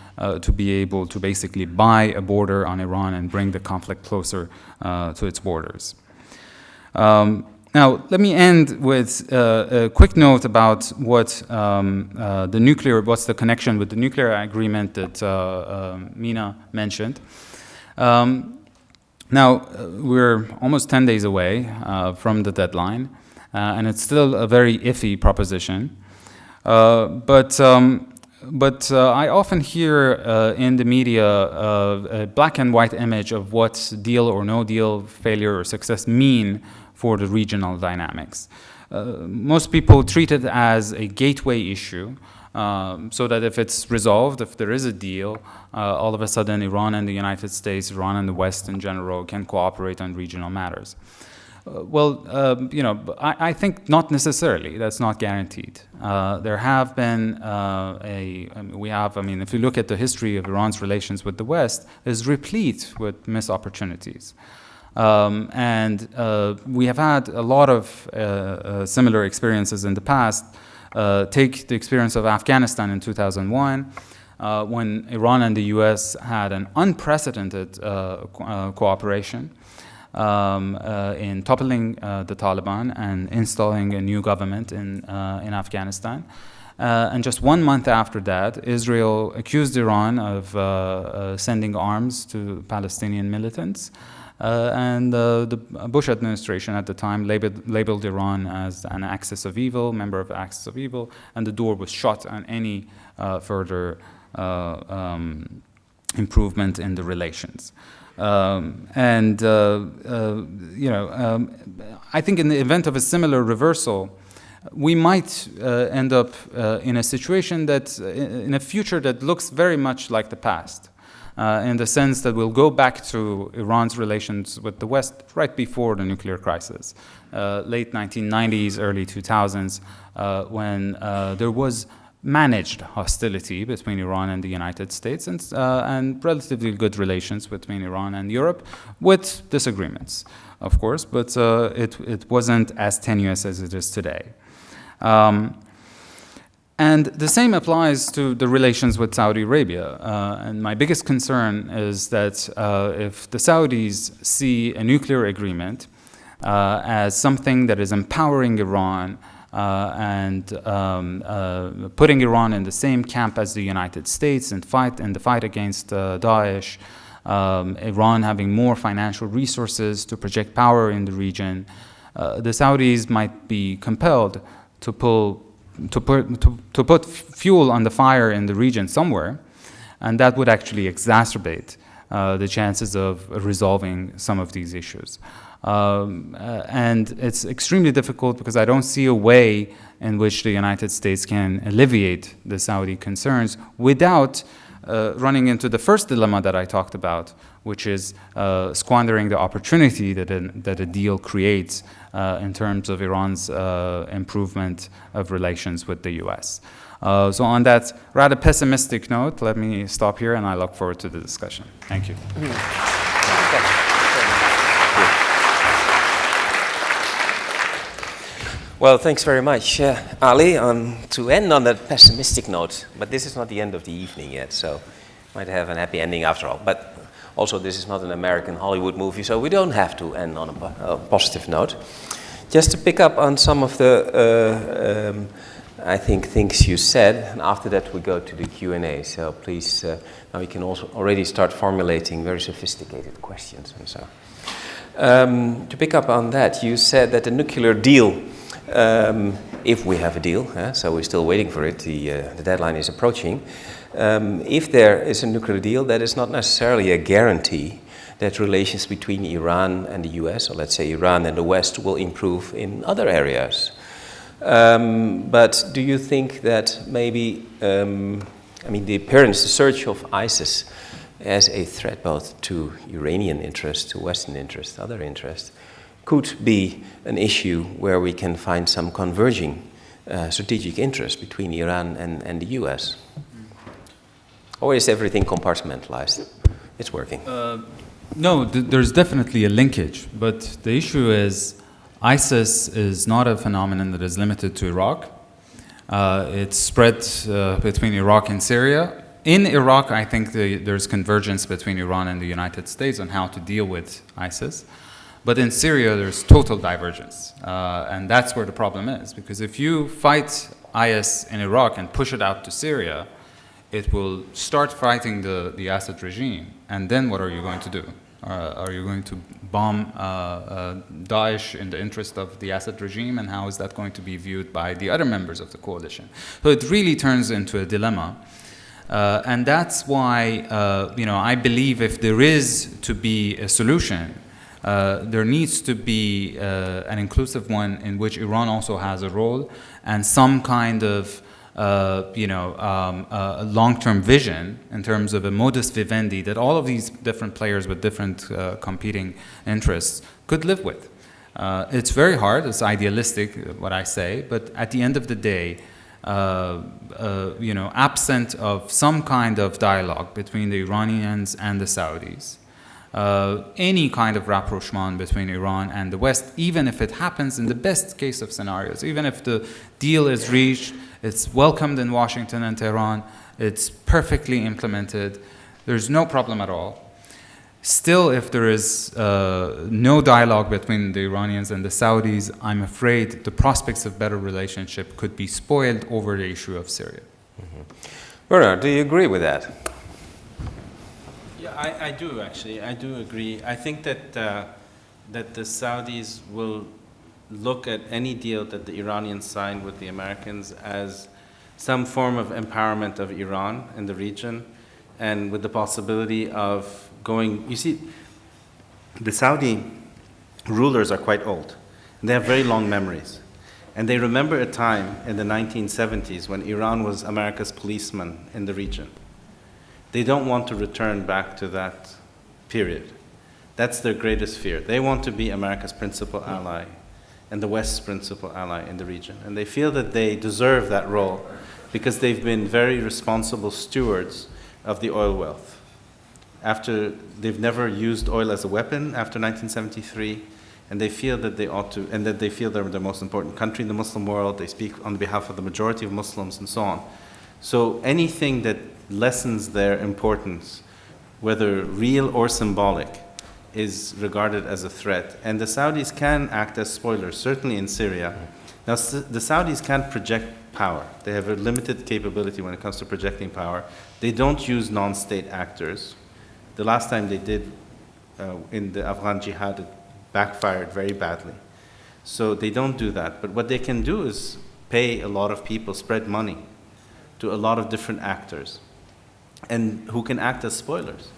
to be able to basically buy a border on Iran and bring the conflict closer to its borders. Now, let me end with a quick note about what's the connection with the nuclear agreement that Mina mentioned. Now, we're almost 10 days away from the deadline, and it's still a very iffy proposition. But I often hear in the media a black and white image of what deal or no deal, failure or success mean for the regional dynamics. Most people treat it as a gateway issue, so that if it's resolved, if there is a deal, all of a sudden Iran and the United States, Iran and the West in general can cooperate on regional matters. I think not necessarily. That's not guaranteed. There have been if you look at the history of Iran's relations with the West, is replete with missed opportunities. And we have had a lot of similar experiences in the past. Take the experience of Afghanistan in 2001, when Iran and the US had an unprecedented cooperation in toppling the Taliban and installing a new government in Afghanistan. And just 1 month after that, Israel accused Iran of sending arms to Palestinian militants. And the Bush administration at the time labeled Iran as an axis of evil, member of the axis of evil, and the door was shut on any further improvement in the relations. I think in the event of a similar reversal, we might end up in a situation that, in a future that looks very much like the past. In the sense that we'll go back to Iran's relations with the West right before the nuclear crisis, late 1990s, early 2000s, when there was managed hostility between Iran and the United States and relatively good relations between Iran and Europe, with disagreements, of course, but it wasn't as tenuous as it is today. And the same applies to the relations with Saudi Arabia. And my biggest concern is that if the Saudis see a nuclear agreement as something that is empowering Iran and putting Iran in the same camp as the United States in the fight against Daesh, Iran having more financial resources to project power in the region, the Saudis might be compelled to pull put fuel on the fire in the region somewhere, and that would actually exacerbate the chances of resolving some of these issues. And it's extremely difficult because I don't see a way in which the United States can alleviate the Saudi concerns without running into the first dilemma that I talked about, which is squandering the opportunity that a deal creates in terms of Iran's improvement of relations with the US. So on that rather pessimistic note, let me stop here and I look forward to the discussion. Thank you. Well, thanks very much, Ali, to end on that pessimistic note. But this is not the end of the evening yet, so might have a happy ending after all. But also, this is not an American Hollywood movie, so we don't have to end on a positive note. Just to pick up on some of the, I think, things you said, and after that we go to the Q&A. So please, now we can also already start formulating very sophisticated questions and so. To pick up on that, you said that the nuclear deal, if we have a deal, so we're still waiting for it, the deadline is approaching. If there is a nuclear deal, that is not necessarily a guarantee that relations between Iran and the US, or let's say Iran and the West, will improve in other areas. But do you think that maybe, I mean, the appearance, the search of ISIS as a threat both to Iranian interests, to Western interests, other interests, could be an issue where we can find some converging strategic interest between Iran and the US? Or is everything compartmentalized? It's working. No, there's definitely a linkage, but the issue is ISIS is not a phenomenon that is limited to Iraq. It's spread between Iraq and Syria. In Iraq, I think there's convergence between Iran and the United States on how to deal with ISIS. But in Syria, there's total divergence. And that's where the problem is. Because if you fight IS in Iraq and push it out to Syria, it will start fighting the Assad regime. And then what are you going to do? Are you going to bomb Daesh in the interest of the Assad regime? And how is that going to be viewed by the other members of the coalition? So it really turns into a dilemma. And that's why, I believe if there is to be a solution, there needs to be an inclusive one in which Iran also has a role and some kind of long-term vision in terms of a modus vivendi that all of these different players with different competing interests could live with. It's very hard, it's idealistic what I say, but at the end of the day, absent of some kind of dialogue between the Iranians and the Saudis, any kind of rapprochement between Iran and the West, even if it happens in the best case of scenarios, even if the deal is reached, it's welcomed in Washington and Tehran, it's perfectly implemented, there's no problem at all. Still, if there is no dialogue between the Iranians and the Saudis, I'm afraid the prospects of better relationship could be spoiled over the issue of Syria. Bernard, do you agree with that? Yeah, I do actually. I do agree. I think that that the Saudis will look at any deal that the Iranians sign with the Americans as some form of empowerment of Iran in the region, and with the possibility of going. You see, the Saudi rulers are quite old. They have very long memories. And they remember a time in the 1970s when Iran was America's policeman in the region. They don't want to return back to that period. That's their greatest fear. They want to be America's principal ally and the West's principal ally in the region. And they feel that they deserve that role because they've been very responsible stewards of the oil wealth. After they've never used oil as a weapon after 1973, and they feel that they ought to, and that they feel they're the most important country in the Muslim world. They speak on behalf of the majority of Muslims and so on. So anything that lessens their importance, whether real or symbolic, is regarded as a threat. And the Saudis can act as spoilers, certainly in Syria. Now, the Saudis can't project power. They have a limited capability when it comes to projecting power. They don't use non-state actors. The last time they did in the Afghan jihad, it backfired very badly. So they don't do that. But what they can do is pay a lot of people, spread money to a lot of different actors, and who can act as spoilers.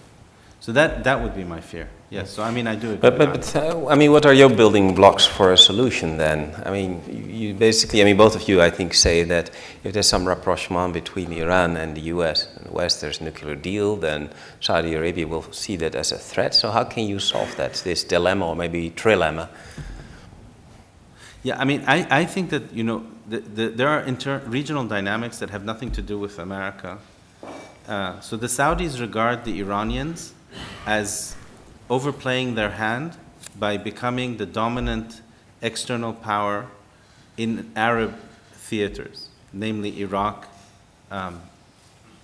So that would be my fear. Yes. So I mean, I do agree. But I mean, what are your building blocks for a solution then? I mean, you basically, I mean, both of you, I think, say that if there's some rapprochement between Iran and the U.S. and the West, there's a nuclear deal, then Saudi Arabia will see that as a threat. So how can you solve that, this dilemma or maybe trilemma? Yeah, I mean, I think that, you know, there are regional dynamics that have nothing to do with America. So the Saudis regard the Iranians as overplaying their hand by becoming the dominant external power in Arab theaters, namely Iraq,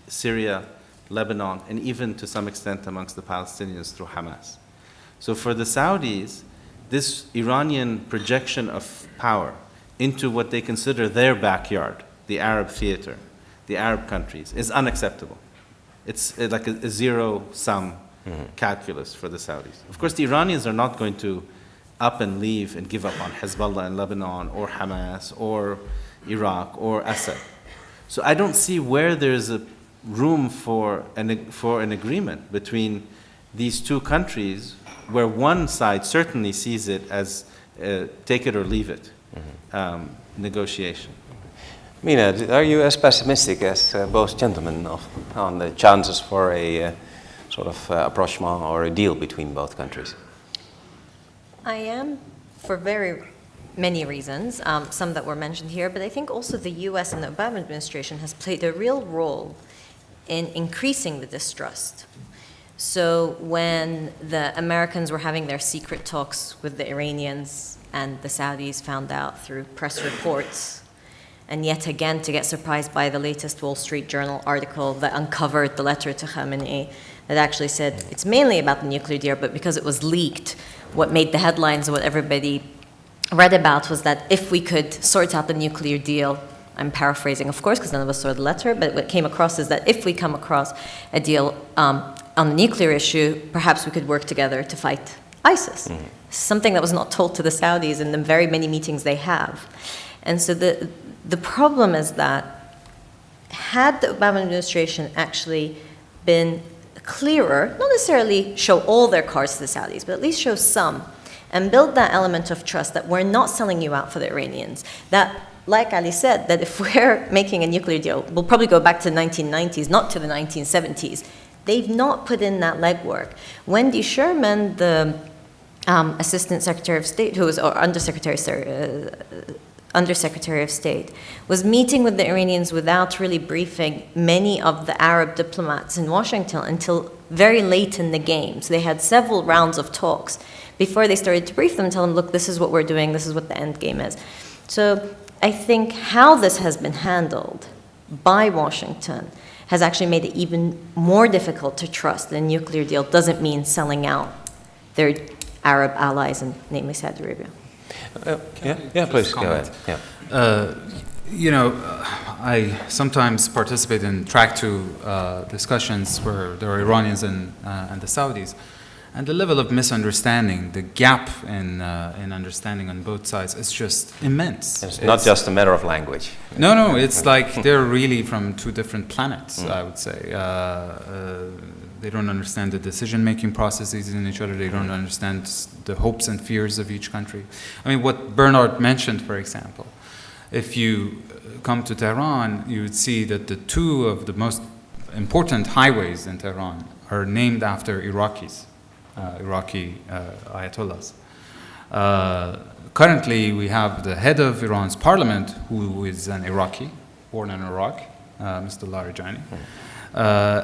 Syria, Lebanon, and even to some extent amongst the Palestinians through Hamas. So for the Saudis, this Iranian projection of power into what they consider their backyard, the Arab theater, the Arab countries, is unacceptable. It's like a zero-sum calculus for the Saudis. Of course, the Iranians are not going to up and leave and give up on Hezbollah in Lebanon or Hamas or Iraq or Assad. So I don't see where there's a room for an agreement between these two countries, where one side certainly sees it as take it or leave it negotiation. Mina, are you as pessimistic as both gentlemen on the chances for a sort of approachment or a deal between both countries? I am, for very many reasons, some that were mentioned here, but I think also the US and the Obama administration has played a real role in increasing the distrust. So when the Americans were having their secret talks with the Iranians and the Saudis found out through press reports, and yet again to get surprised by the latest Wall Street Journal article that uncovered the letter to Khamenei that actually said it's mainly about the nuclear deal, but because it was leaked, what made the headlines, what everybody read about was that if we could sort out the nuclear deal, I'm paraphrasing, of course, because none of us saw the letter, but what came across is that if we come across a deal on the nuclear issue, perhaps we could work together to fight ISIS. Something that was not told to the Saudis in the very many meetings they have. And so the problem is that had the Obama administration actually been clearer, not necessarily show all their cards to the Saudis, but at least show some, and build that element of trust that we're not selling you out for the Iranians, that, like Ali said, that if we're making a nuclear deal, we'll probably go back to the 1990s, not to the 1970s. They've not put in that legwork. Wendy Sherman, the Assistant Secretary of State, who was, or Undersecretary of State, was meeting with the Iranians without really briefing many of the Arab diplomats in Washington until very late in the game. So they had several rounds of talks before they started to brief them, tell them, look, this is what we're doing, this is what the end game is. So I think how this has been handled by Washington has actually made it even more difficult to trust that a nuclear deal doesn't mean selling out their Arab allies, and namely Saudi Arabia. Yeah, please go ahead. Yeah. You know, I sometimes participate in track 2 discussions where there are Iranians and the Saudis. And the level of misunderstanding, the gap in understanding on both sides is just immense. It's not just a matter of language. No, it's like they're really from two different planets, I would say. They don't understand the decision-making processes in each other. They don't understand the hopes and fears of each country. I mean, what Bernard mentioned, for example, if you come to Tehran, you would see that the two of the most important highways in Tehran are named after Iraqis. Iraqi Ayatollahs. Currently, we have the head of Iran's parliament, who is an Iraqi, born in Iraq, Mr. Larijani,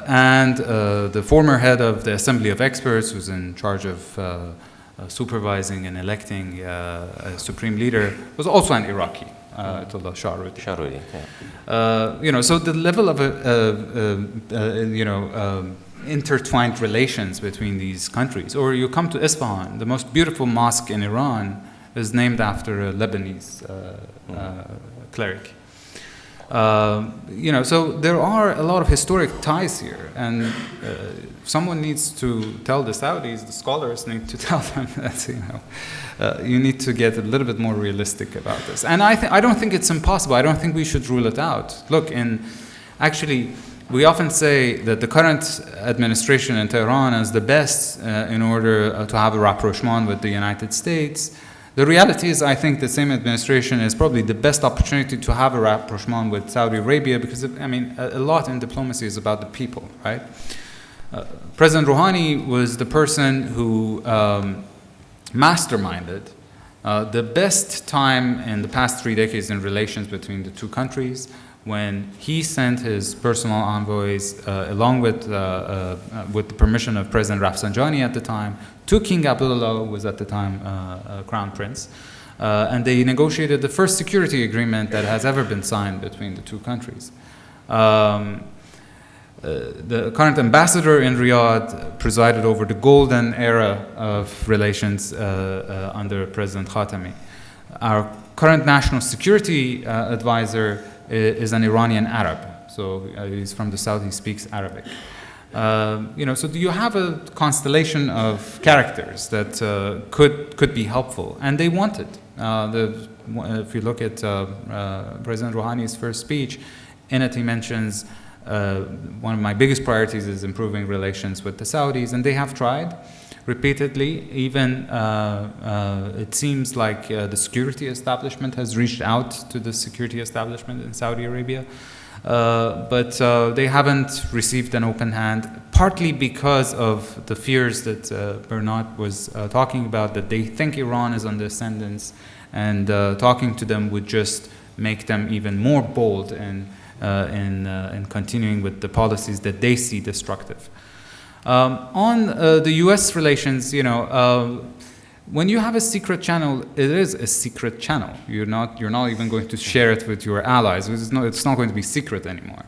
and the former head of the Assembly of Experts, who's in charge of supervising and electing a supreme leader, was also an Iraqi, Ayatollah Shahrudi. You know, so the level of intertwined relations between these countries. Or you come to Isfahan, the most beautiful mosque in Iran is named after a Lebanese cleric. So there are a lot of historic ties here, and someone needs to tell the Saudis, the scholars need to tell them that you need to get a little bit more realistic about this. And I don't think it's impossible. I don't think we should rule it out. Look, actually, we often say that the current administration in Tehran is the best in order to have a rapprochement with the United States. The reality is, I think the same administration is probably the best opportunity to have a rapprochement with Saudi Arabia because, a lot in diplomacy is about the people, right? President Rouhani was the person who masterminded the best time in the past 3 decades in relations between the two countries, when he sent his personal envoys, along with the permission of President Rafsanjani at the time, to King Abdullah, who was at the time Crown Prince, and they negotiated the first security agreement that has ever been signed between the two countries. The current ambassador in Riyadh presided over the golden era of relations under President Khatami. Our current national security advisor is an Iranian Arab, so he's from the south, he speaks Arabic. So you have a constellation of characters that could be helpful, and they want it. If you look at President Rouhani's first speech, in it he mentions one of my biggest priorities is improving relations with the Saudis, and they have tried repeatedly. Even it seems like the security establishment has reached out to the security establishment in Saudi Arabia, but they haven't received an open hand, partly because of the fears that Bernard was talking about, that they think Iran is on the ascendance, and talking to them would just make them even more bold in continuing with the policies that they see destructive. On the U.S. relations, when you have a secret channel, it is a secret channel. You're not even going to share it with your allies. It's not going to be secret anymore.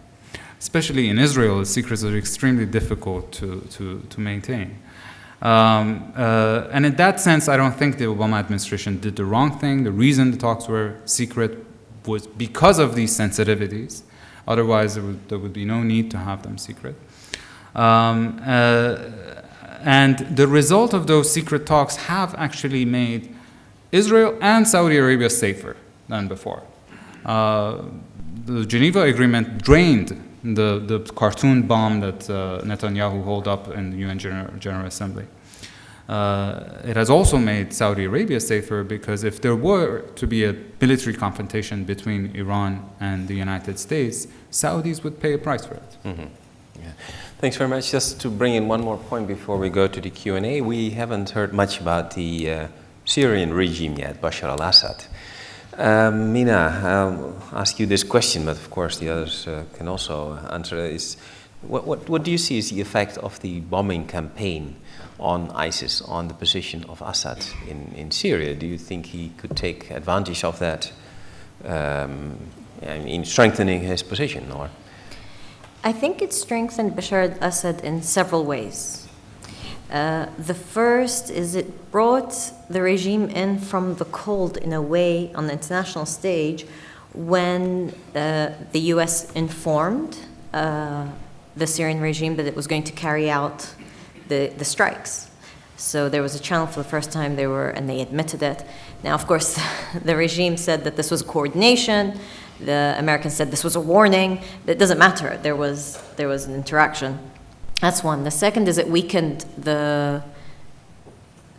Especially in Israel, secrets are extremely difficult to maintain. And in that sense, I don't think the Obama administration did the wrong thing. The reason the talks were secret was because of these sensitivities. Otherwise, there would be no need to have them secret. And the result of those secret talks have actually made Israel and Saudi Arabia safer than before. The Geneva Agreement drained the cartoon bomb that Netanyahu held up in the UN General Assembly. It has also made Saudi Arabia safer, because if there were to be a military confrontation between Iran and the United States, Saudis would pay a price for it. Mm-hmm. Yeah. Thanks very much. Just to bring in one more point before we go to the Q&A, we haven't heard much about the Syrian regime yet, Bashar al-Assad. Mina, I'll ask you this question, but of course the others can also answer. What do you see as the effect of the bombing campaign on ISIS, on the position of Assad in Syria? Do you think he could take advantage of that in strengthening his position? Or? I think it strengthened Bashar al-Assad in several ways. The first is it brought the regime in from the cold in a way on the international stage when the US informed the Syrian regime that it was going to carry out the strikes. So there was a channel for the first time, and they admitted it. Now, of course, the regime said that this was coordination. The Americans said this was a warning. It doesn't matter. There was an interaction. That's one. The second is it weakened the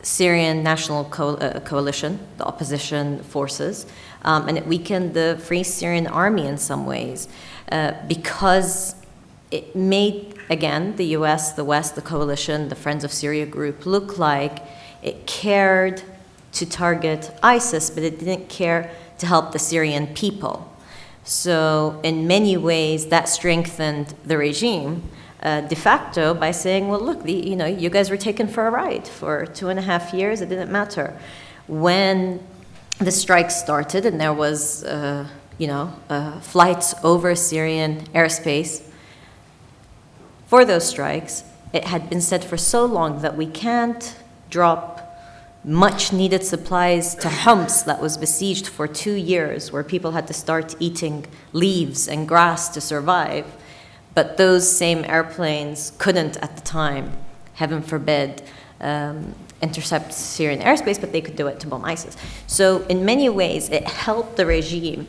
Syrian National Coalition, the opposition forces, and it weakened the Free Syrian Army in some ways because it made, again, the US, the West, the coalition, the Friends of Syria group look like it cared to target ISIS, but it didn't care to help the Syrian people. So in many ways, that strengthened the regime de facto by saying, well, look, you guys were taken for a ride for 2.5 years. It didn't matter. When the strikes started and there was, flights over Syrian airspace for those strikes, it had been said for so long that we can't drop much needed supplies to Homs that was besieged for 2 years, where people had to start eating leaves and grass to survive. But those same airplanes couldn't at the time, heaven forbid, intercept Syrian airspace, but they could do it to bomb ISIS. So in many ways, it helped the regime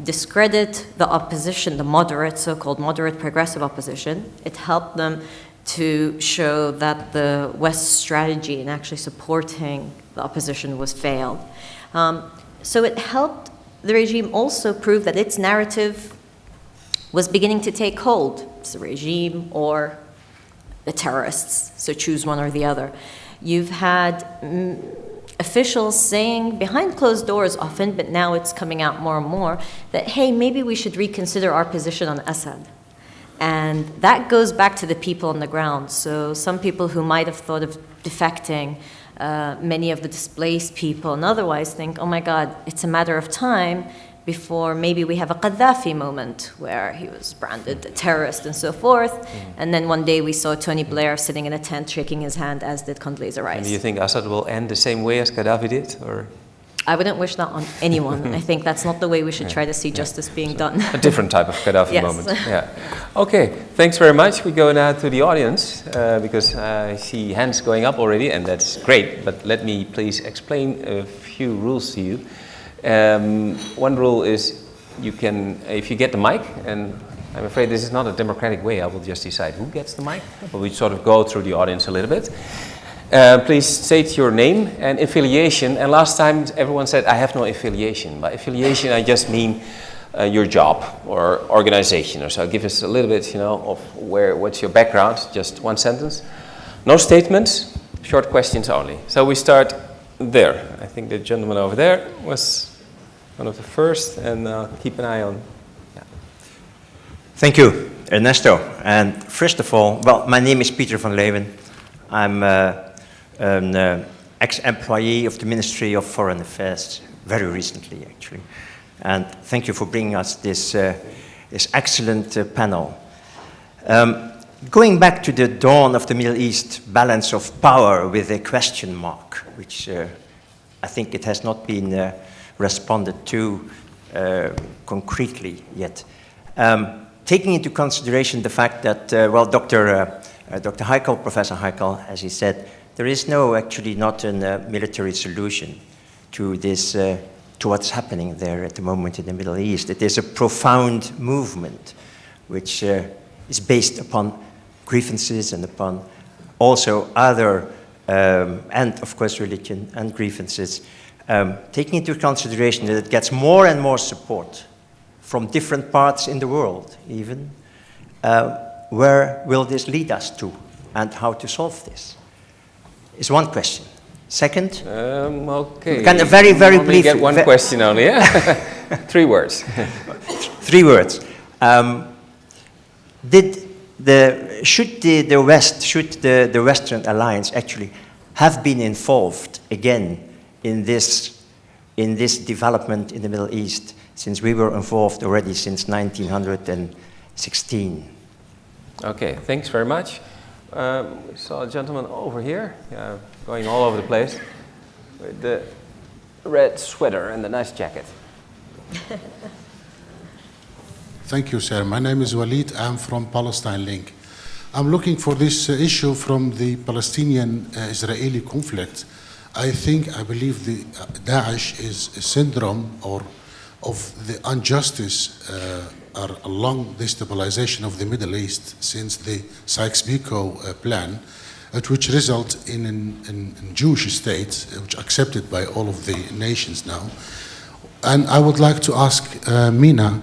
discredit the opposition, the moderate, so-called moderate progressive opposition. It helped them to show that the West's strategy in actually supporting the opposition was failed. So it helped the regime also prove that its narrative was beginning to take hold. It's the regime or the terrorists, so choose one or the other. You've had officials saying behind closed doors often, but now it's coming out more and more, that, hey, maybe we should reconsider our position on Assad. And that goes back to the people on the ground. So some people who might have thought of defecting, many of the displaced people and otherwise think, oh my God, it's a matter of time before maybe we have a Gaddafi moment where he was branded a terrorist and so forth. And then one day we saw Tony Blair sitting in a tent shaking his hand, as did Condoleezza Rice. And do you think Assad will end the same way as Gaddafi did? Or? I wouldn't wish that on anyone. I think that's not the way we should try to see justice being done. A different type of Gaddafi Yes. moment. Yeah. Okay, thanks very much. We go now to the audience because I see hands going up already, and that's great. But let me please explain a few rules to you. One rule is you can, if you get the mic, and I'm afraid this is not a democratic way, I will just decide who gets the mic, but we sort of go through the audience a little bit. Please state your name and affiliation. And last time everyone said, I have no affiliation. By affiliation, I just mean your job or organization or so. Give us a little bit, of what's your background, just one sentence. No statements, short questions only. So we start there. I think the gentleman over there was one of the first, and keep an eye on. Yeah. Thank you, Ernesto. And first of all, well, my name is Peter van Leeuwen. I'm an ex-employee of the Ministry of Foreign Affairs, very recently, actually. And thank you for bringing us this excellent panel. Going back to the dawn of the Middle East balance of power with a question mark, which I think it has not been responded to concretely yet. Taking into consideration the fact that, well, Dr. Haykel, Professor Haykel, as he said, there is actually not a military solution to this, to what's happening there at the moment in the Middle East. It is a profound movement which is based upon grievances and upon also other, and of course religion and grievances, taking into consideration that it gets more and more support from different parts in the world even, where will this lead us to and how to solve this? Is one question. Second? Okay. Can a very, very brief... get one question only, yeah? 3 words. 3 words. Should the Western Alliance actually have been involved again in this development in the Middle East, since we were involved already since 1916? Okay, thanks very much. We saw a gentleman over here, going all over the place, with the red sweater and the nice jacket. Thank you, sir. My name is Walid. I'm from Palestine Link. I'm looking for this issue from the Palestinian-Israeli conflict. I believe the Daesh is a syndrome of the injustice along the destabilization of the Middle East since the Sykes-Picot plan, which result in a Jewish state, which accepted by all of the nations now. And I would like to ask Mina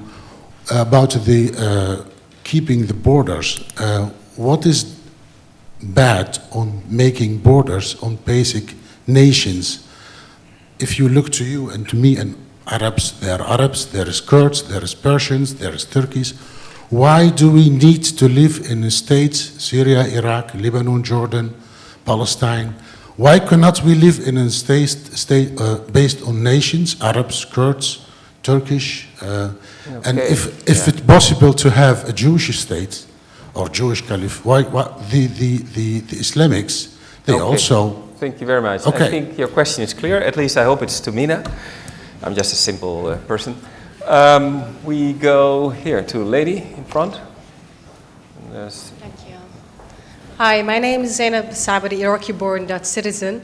about the keeping the borders. What is bad on making borders on basic nations? If you look to you and to me and Arabs, there is Kurds, there is Persians, there is Turkeys. Why do we need to live in states, Syria, Iraq, Lebanon, Jordan, Palestine? Why cannot we live in a state based on nations, Arabs, Kurds, Turkish? And if it's possible to have a Jewish state or Jewish caliph, why the Islamics, they also Thank you very much. Okay. I think your question is clear. At least I hope it's to Mina. I'm just a simple person. We go here to a lady in front. Yes. Thank you. Hi, my name is Zainab Sabadi, Iraqi-born Dutch citizen.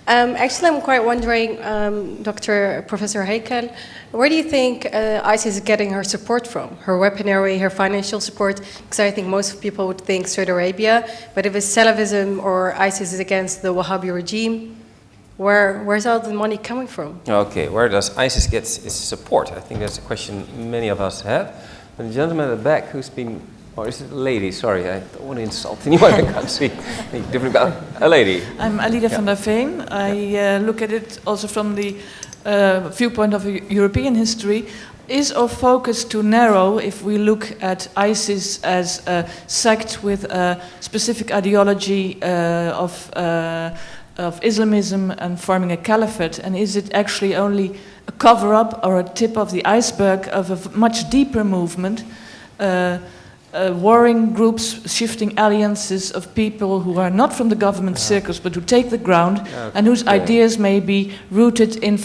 Actually, I'm quite wondering, Professor Haykel, where do you think ISIS is getting her support from? Her weaponry, her financial support? Because I think most people would think Saudi Arabia, but if it's Salavism or ISIS is against the Wahhabi regime, where's all the money coming from? Okay, where does ISIS get its support? I think that's a question many of us have. The gentleman at the back who's been, or is it a lady? Sorry, I don't want to insult anyone. I can't see. Different guy. A lady. I'm Alida van der Veen. I look at it also from the viewpoint of European history. Is our focus too narrow if we look at ISIS as a sect with a specific ideology of Islamism and forming a caliphate? And is it actually only a cover-up or a tip of the iceberg of a much deeper movement? Warring groups, shifting alliances of people who are not from the government circles but who take the ground and whose ideas may be rooted in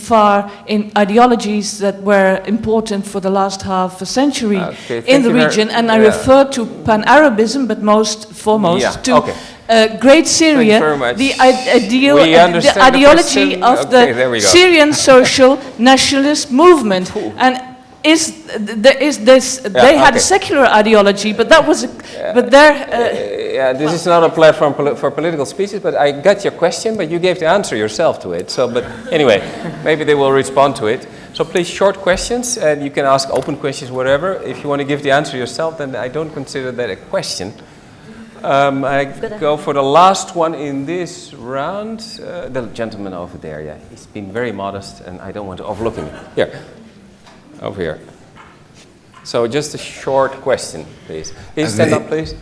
ideologies that were important for the last half a century in the region. And I refer to pan-Arabism, but most foremost to Great Syria, the ideology of the Syrian social nationalist movement. And they had a secular ideology, but that was this is not a platform for political speeches, but I got your question, but you gave the answer yourself to it. So, but anyway, maybe they will respond to it. So please, short questions, and you can ask open questions, whatever. If you want to give the answer yourself, then I don't consider that a question. I go for the last one in this round. The gentleman over there, yeah, he's been very modest, and I don't want to overlook him. Here. Over here. So just a short question, please. Please stand up, please.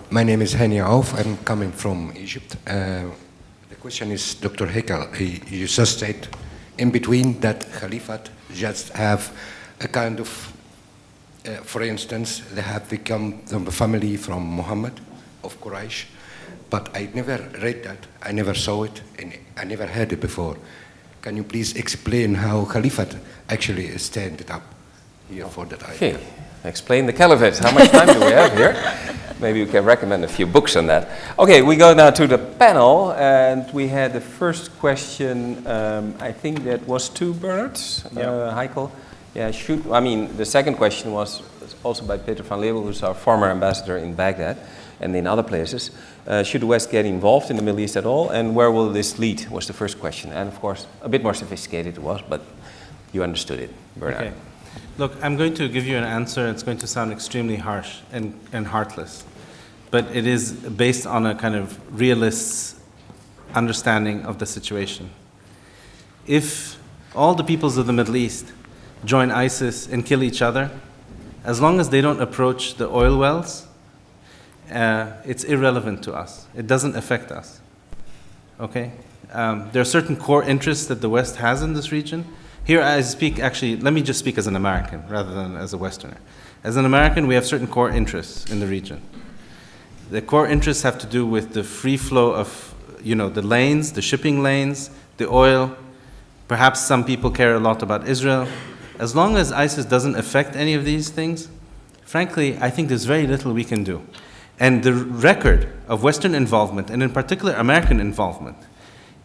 My name is Henriette. I'm coming from Egypt. The question is, Dr. Haykel, you just said in between that Caliphate just have a kind of, for instance, they have become the family from Muhammad of Quraysh, but I never read that, I never saw it, and I never heard it before. Can you please explain how Caliphate actually is stand up here for that idea? Okay, explain the Caliphate. How much time do we have here? Maybe you can recommend a few books on that. Okay, we go now to the panel, and we had the first question, I think that was to Bernard, Haykel. Yeah, the second question was also by Peter van Leeuwen, who's our former ambassador in Baghdad and in other places. Should the West get involved in the Middle East at all, and where will this lead, was the first question. And of course, a bit more sophisticated it was, but you understood it, Bernard. Okay. Look, I'm going to give you an answer. It's going to sound extremely harsh and heartless, but it is based on a kind of realist understanding of the situation. If all the peoples of the Middle East join ISIS and kill each other, as long as they don't approach the oil wells, it's irrelevant to us. It doesn't affect us. Okay? There are certain core interests that the West has in this region. Here I speak, actually, let me just speak as an American rather than as a Westerner. As an American, we have certain core interests in the region. The core interests have to do with the free flow of, the lanes, the shipping lanes, the oil. Perhaps some people care a lot about Israel. As long as ISIS doesn't affect any of these things, frankly, I think there's very little we can do. And the record of Western involvement, and in particular American involvement,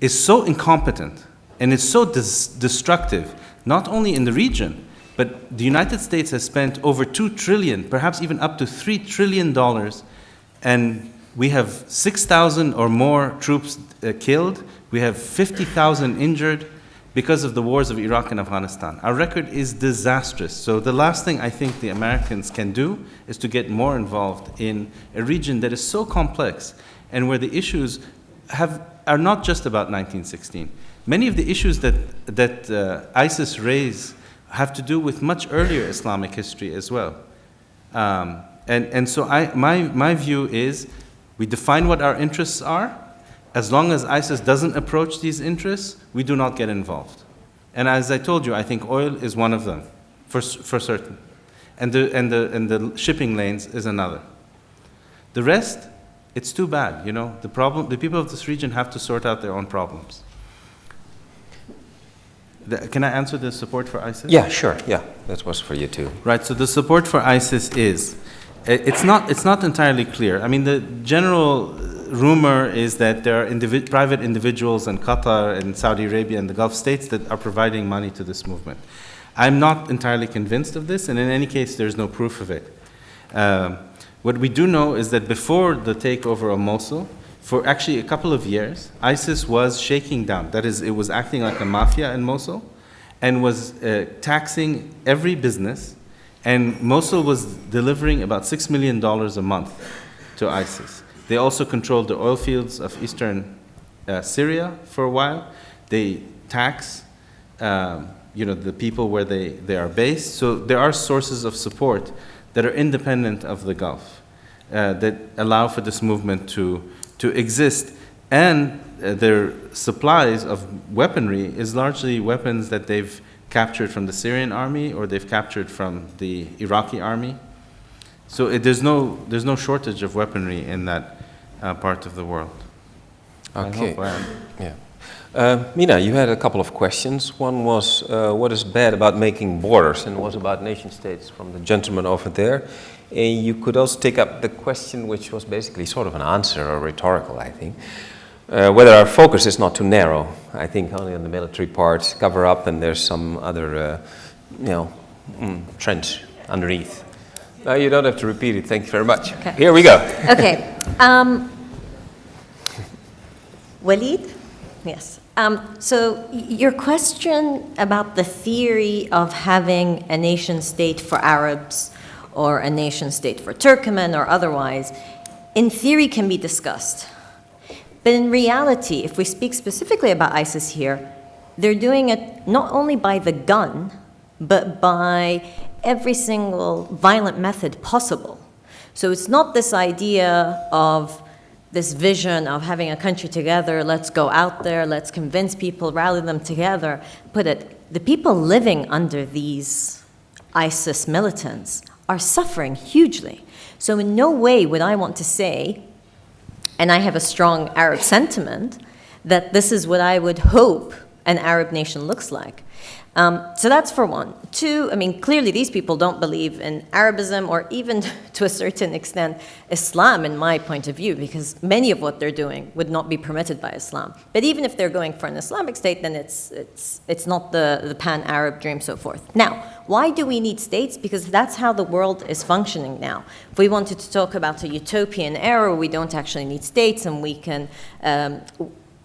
is so incompetent and is so destructive, not only in the region, but the United States has spent over $2 trillion, perhaps even up to $3 trillion, and we have 6,000 or more troops killed, we have 50,000 injured because of the wars of Iraq and Afghanistan. Our record is disastrous. So the last thing I think the Americans can do is to get more involved in a region that is so complex and where the issues are not just about 1916. Many of the issues that ISIS raise have to do with much earlier Islamic history as well. And so my view is we define what our interests are. As long as ISIS doesn't approach these interests, we do not get involved. And as I told you, I think oil is one of them, for certain. And the shipping lanes is another. The rest It's too bad, you know. The people of this region have to sort out their own problems. Can I answer the support for ISIS? Yeah, sure. Yeah, that was for you too. Right. So the support for ISIS is, it's not entirely clear. I mean, the general rumor is that there are private individuals in Qatar and Saudi Arabia and the Gulf states that are providing money to this movement. I'm not entirely convinced of this, and in any case, there's no proof of it. What we do know is that before the takeover of Mosul, for actually a couple of years, ISIS was shaking down. That is, it was acting like a mafia in Mosul and was taxing every business. And Mosul was delivering about $6 million a month to ISIS. They also controlled the oil fields of eastern Syria for a while. They tax the people where they are based. So there are sources of support that are independent of the Gulf that allow for this movement to exist. And their supplies of weaponry is largely weapons that they've captured from the Syrian army or they've captured from the Iraqi army. So there's no shortage of weaponry in that part of the world. Okay. Yeah. Mina, you had a couple of questions. One was, what is bad about making borders, and was about nation states from the gentleman over there. And you could also take up the question, which was basically sort of an answer, or rhetorical, I think, whether our focus is not too narrow. I think only on the military part, cover up, and there's some other, trench underneath. No, you don't have to repeat it. Thank you very much. Okay. Here we go. Okay. Walid? Yes. So your question about the theory of having a nation state for Arabs or a nation state for Turkmen or otherwise, in theory can be discussed. But in reality, if we speak specifically about ISIS here, they're doing it not only by the gun, but by every single violent method possible. So it's not this idea of this vision of having a country together, let's go out there, let's convince people, rally them together. The people living under these ISIS militants are suffering hugely. So in no way would I want to say, and I have a strong Arab sentiment, that this is what I would hope an Arab nation looks like. So that's for one. Two, I mean, clearly these people don't believe in Arabism or even to a certain extent Islam in my point of view, because many of what they're doing would not be permitted by Islam. But even if they're going for an Islamic state, then it's not the pan-Arab dream, so forth. Now, why do we need states? Because that's how the world is functioning now. If we wanted to talk about a utopian era, we don't actually need states and we can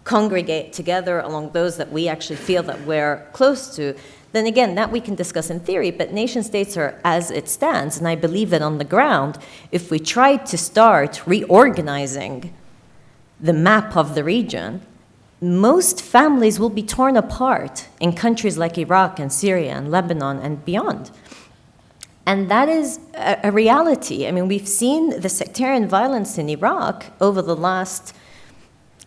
congregate together along those that we actually feel that we're close to, then again, that we can discuss in theory, but nation states are as it stands, and I believe that on the ground, if we tried to start reorganizing the map of the region, most families will be torn apart in countries like Iraq and Syria and Lebanon and beyond. And that is a reality. I mean, we've seen the sectarian violence in Iraq over the last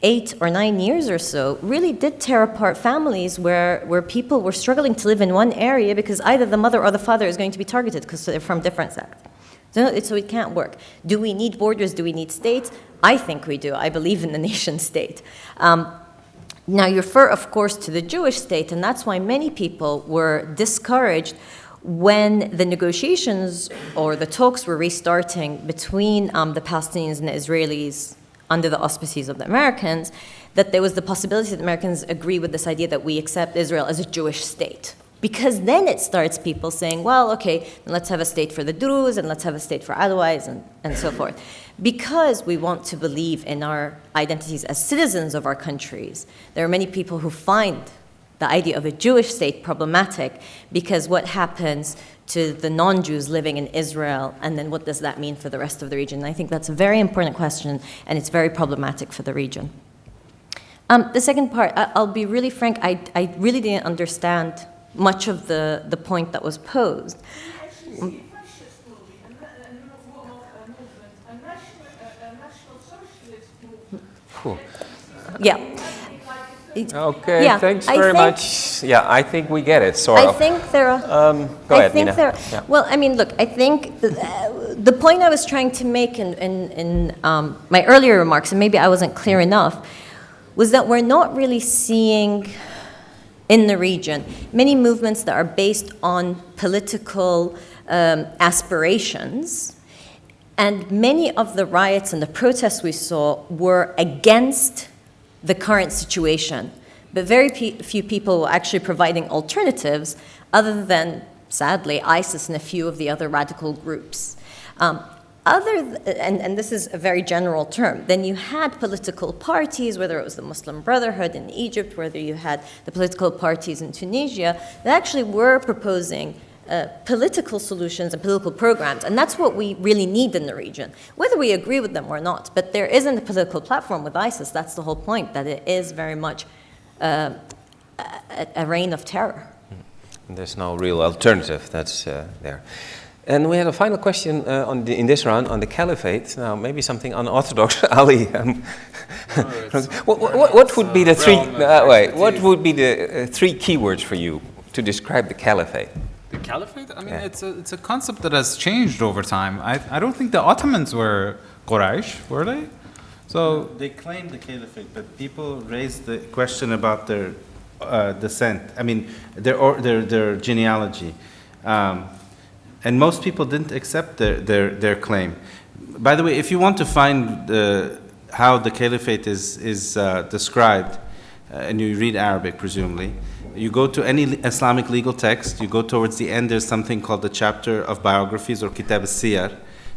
8 or 9 years or so really did tear apart families where people were struggling to live in one area because either the mother or the father is going to be targeted because they're from different sects. So it can't work. Do we need borders? Do we need states? I think we do. I believe in the nation state. Now you refer, of course, to the Jewish state, and that's why many people were discouraged when the negotiations or the talks were restarting between the Palestinians and the Israelis under the auspices of the Americans, that there was the possibility that the Americans agree with this idea that we accept Israel as a Jewish state. Because then it starts people saying, well, okay, then let's have a state for the Druze, and let's have a state for Alawis, and so forth. Because we want to believe in our identities as citizens of our countries, there are many people who find the idea of a Jewish state problematic, because what happens to the non-Jews living in Israel, and then what does that mean for the rest of the region? And I think that's a very important question, and it's very problematic for the region. The second part, I'll be really frank, I really didn't understand much of the point that was posed. Cool. Yeah. Okay, Yeah, thanks I very think- much. Yeah, I think we get it, sort I of. think there are. Go I ahead, think Mina. there. Yeah. Well, I mean, look. I think the point I was trying to make in my earlier remarks, and maybe I wasn't clear enough, was that we're not really seeing in the region many movements that are based on political aspirations. And many of the riots and the protests we saw were against the current situation. But very few people were actually providing alternatives other than, sadly, ISIS and a few of the other radical groups. And this is a very general term, then you had political parties, whether it was the Muslim Brotherhood in Egypt, whether you had the political parties in Tunisia, that actually were proposing political solutions and political programs, and that's what we really need in the region, whether we agree with them or not. But there isn't a political platform with ISIS. That's the whole point, that it is very much a reign of terror. There's no real alternative that's there. And we had a final question in this round on the caliphate. Now, maybe something unorthodox. Ali, what would be the three? What would be the three keywords for you to describe the caliphate? The caliphate? I mean, it's a concept that has changed over time. I don't think the Ottomans were Quraysh, were they? So they claimed the caliphate, but people raised the question about their descent. I mean, their genealogy, and most people didn't accept their claim. By the way, if you want to find how the caliphate is described, and you read Arabic, presumably, you go to any Islamic legal text, you go towards the end, there's something called the chapter of biographies, or Kitab al-Siyar,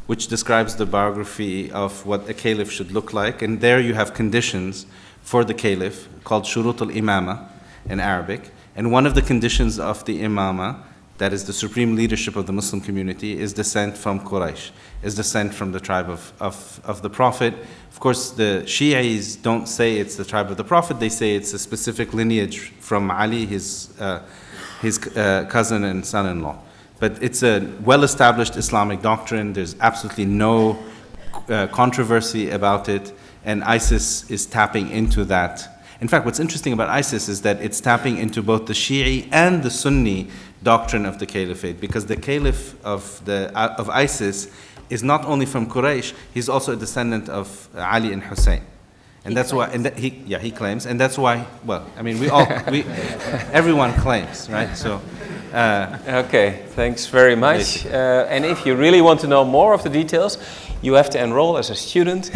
which describes the biography of what a caliph should look like. And there you have conditions for the caliph called Shurut al-Imama in Arabic. And one of the conditions of the Imama, that is the supreme leadership of the Muslim community, is descent from Quraysh, is descent from the tribe of the Prophet. Of course, the Shi'is don't say it's the tribe of the Prophet, they say it's a specific lineage from Ali, his cousin and son-in-law. But it's a well-established Islamic doctrine, there's absolutely no controversy about it, and ISIS is tapping into that. In fact, what's interesting about ISIS is that it's tapping into both the Shi'i and the Sunni doctrine of the caliphate, because the caliph of ISIS is not only from Quraysh, he's also a descendant of Ali and Hussein. And that's why, he claims, and that's why, well, I mean, everyone claims, right? So, okay, thanks very much. And if you really want to know more of the details, you have to enroll as a student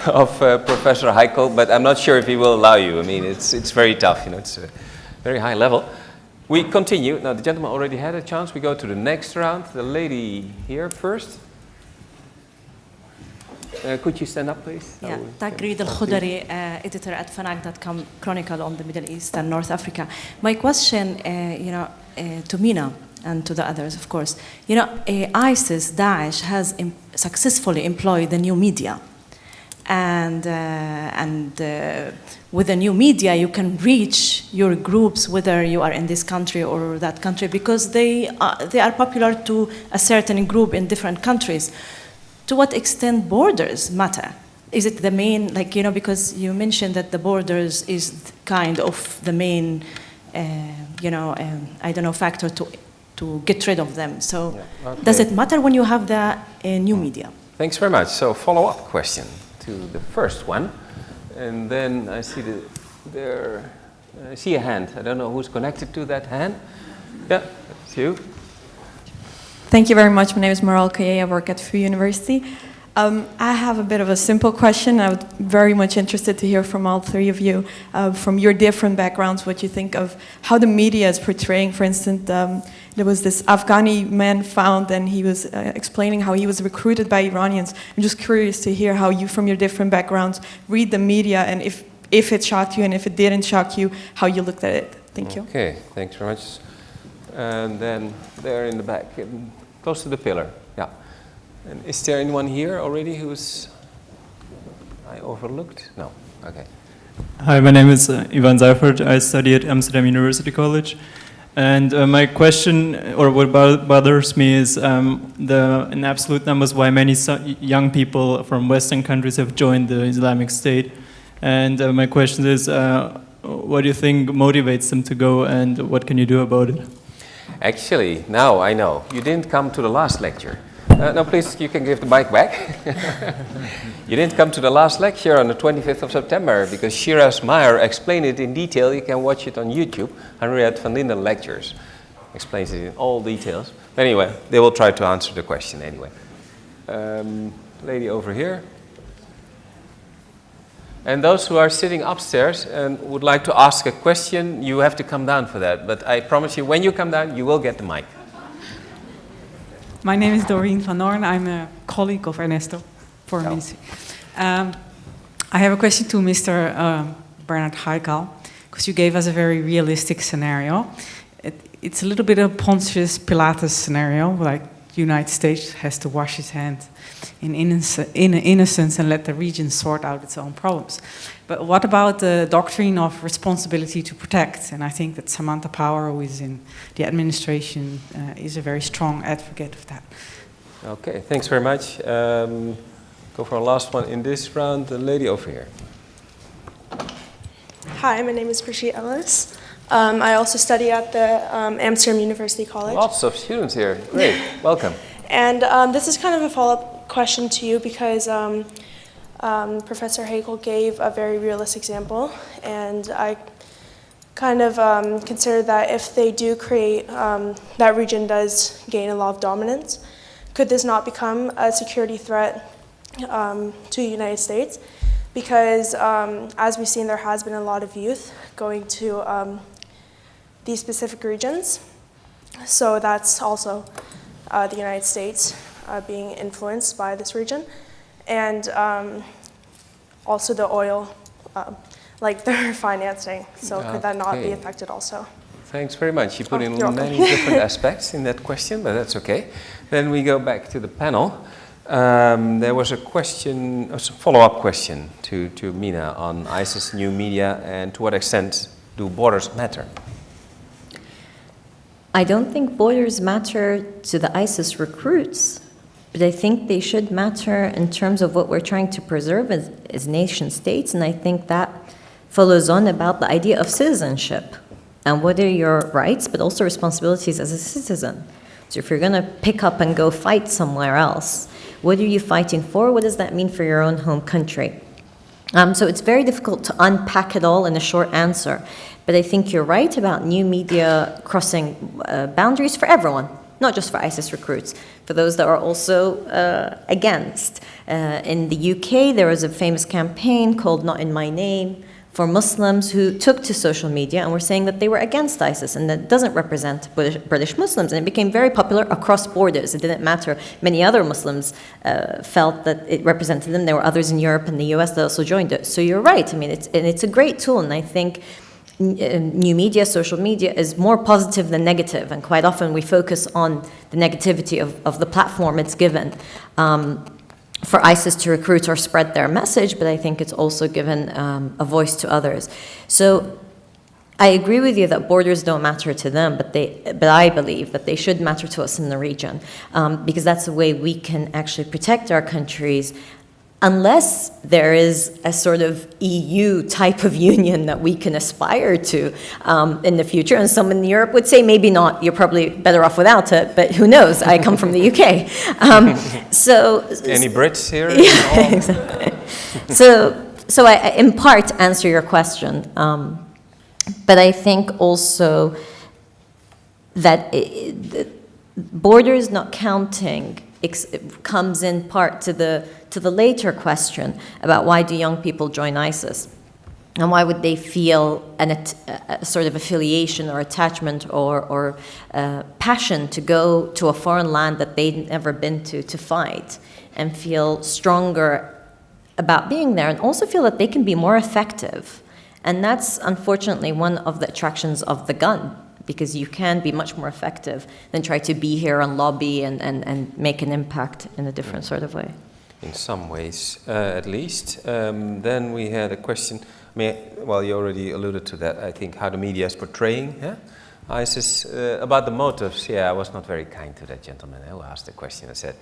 of Professor Haykel, but I'm not sure if he will allow you. I mean, it's very tough, it's a very high level. We continue. Now, the gentleman already had a chance. We go to the next round. The lady here first. Could you stand up, please? Yeah, Tagreed Al-Khudari, editor at Fanac.com, Chronicle on the Middle East and North Africa. My question, to Mina and to the others, of course. ISIS, Daesh, has successfully employed the new media. And with the new media, you can reach your groups, whether you are in this country or that country, because they are popular to a certain group in different countries. To what extent borders matter? Is it the main, because you mentioned that the borders is kind of the main, factor to get rid of them. So does it matter when you have the new media? Thanks very much. So follow-up question to the first one. And then I see I see a hand. I don't know who's connected to that hand. Yeah, it's you. Thank you very much. My name is Maral Kaye. I work at VU University. I have a bit of a simple question. I would very much interested to hear from all three of you, from your different backgrounds, what you think of how the media is portraying. For instance, there was this Afghani man found, and he was explaining how he was recruited by Iranians. I'm just curious to hear how you, from your different backgrounds, read the media, and if it shocked you, and if it didn't shock you, how you looked at it. Thank you. Okay, thanks very much. And then there in the back, close to the pillar. Yeah. And is there anyone here already who's I overlooked? No. Okay. Hi, my name is Ivan Seifert. I study at Amsterdam University College. And my question, or what bothers me, is in absolute numbers, why many young people from Western countries have joined the Islamic State. And my question is, what do you think motivates them to go, and what can you do about it? Actually, now I know. You didn't come to the last lecture. No, please, you can give the mic back. You didn't come to the last lecture on the 25th of September because Shiraz Meyer explained it in detail. You can watch it on YouTube. Henriette van Lynden lectures. Explains it in all details. But anyway, they will try to answer the question anyway. Lady over here. And those who are sitting upstairs and would like to ask a question, you have to come down for that. But I promise you, when you come down, you will get the mic. My name is Doreen van Noorn. I'm a colleague of Ernesto Braam. I have a question to Mr. Bernard Haykel, because you gave us a very realistic scenario. It's a little bit of a Pontius Pilatus scenario, like the United States has to wash its hands in innocence and let the region sort out its own problems. But what about the doctrine of responsibility to protect? And I think that Samantha Power, who is in the administration, is a very strong advocate of that. Okay, thanks very much. Go for a last one in this round. The lady over here. Hi, my name is Brigitte Ellis. I also study at the Amsterdam University College. Lots of students here. Great. Welcome. And this is kind of a follow-up question to you because Professor Haykel gave a very realistic example, and I kind of consider that if they do create, that region does gain a lot of dominance, could this not become a security threat to the United States? Because as we've seen, there has been a lot of youth going to these specific regions. So that's also the United States being influenced by this region. And also the oil, like their financing. So could that not be affected also? Thanks very much. You put in many different aspects in that question, but that's okay. Then we go back to the panel. There was a question, a follow-up question to Mina on ISIS new media and to what extent do borders matter? I don't think borders matter to the ISIS recruits, but I think they should matter in terms of what we're trying to preserve as nation states, and I think that follows on about the idea of citizenship and what are your rights, but also responsibilities as a citizen. So if you're going to pick up and go fight somewhere else, what are you fighting for? What does that mean for your own home country? So it's very difficult to unpack it all in a short answer. But I think you're right about new media crossing boundaries for everyone, not just for ISIS recruits, for those that are also against. In the UK, there was a famous campaign called Not in My Name for Muslims who took to social media and were saying that they were against ISIS and that doesn't represent British Muslims. And it became very popular across borders. It didn't matter. Many other Muslims felt that it represented them. There were others in Europe and the US that also joined it. So you're right. I mean, it's a great tool, and I think new media, social media is more positive than negative, and quite often we focus on the negativity of the platform it's given for ISIS to recruit or spread their message, but I think it's also given a voice to others. So I agree with you that borders don't matter to them, but I believe that they should matter to us in the region, because that's the way we can actually protect our countries, unless there is a sort of EU type of union that we can aspire to in the future. And some in Europe would say, maybe not, you're probably better off without it, but who knows? I come from the UK. Any Brits here? Yeah, exactly. So I, in part, answer your question. But I think also that borders not counting comes in part to the later question about why do young people join ISIS, and why would they feel a sort of affiliation or attachment or passion to go to a foreign land that they'd never been to fight, and feel stronger about being there, and also feel that they can be more effective. And that's unfortunately one of the attractions of the gun, because you can be much more effective than try to be here and lobby and make an impact in a different sort of way. In some ways, at least. Then we had a question, well, you already alluded to that, I think, how the media is portraying ISIS. About the motives, I was not very kind to that gentleman who asked the question. I said,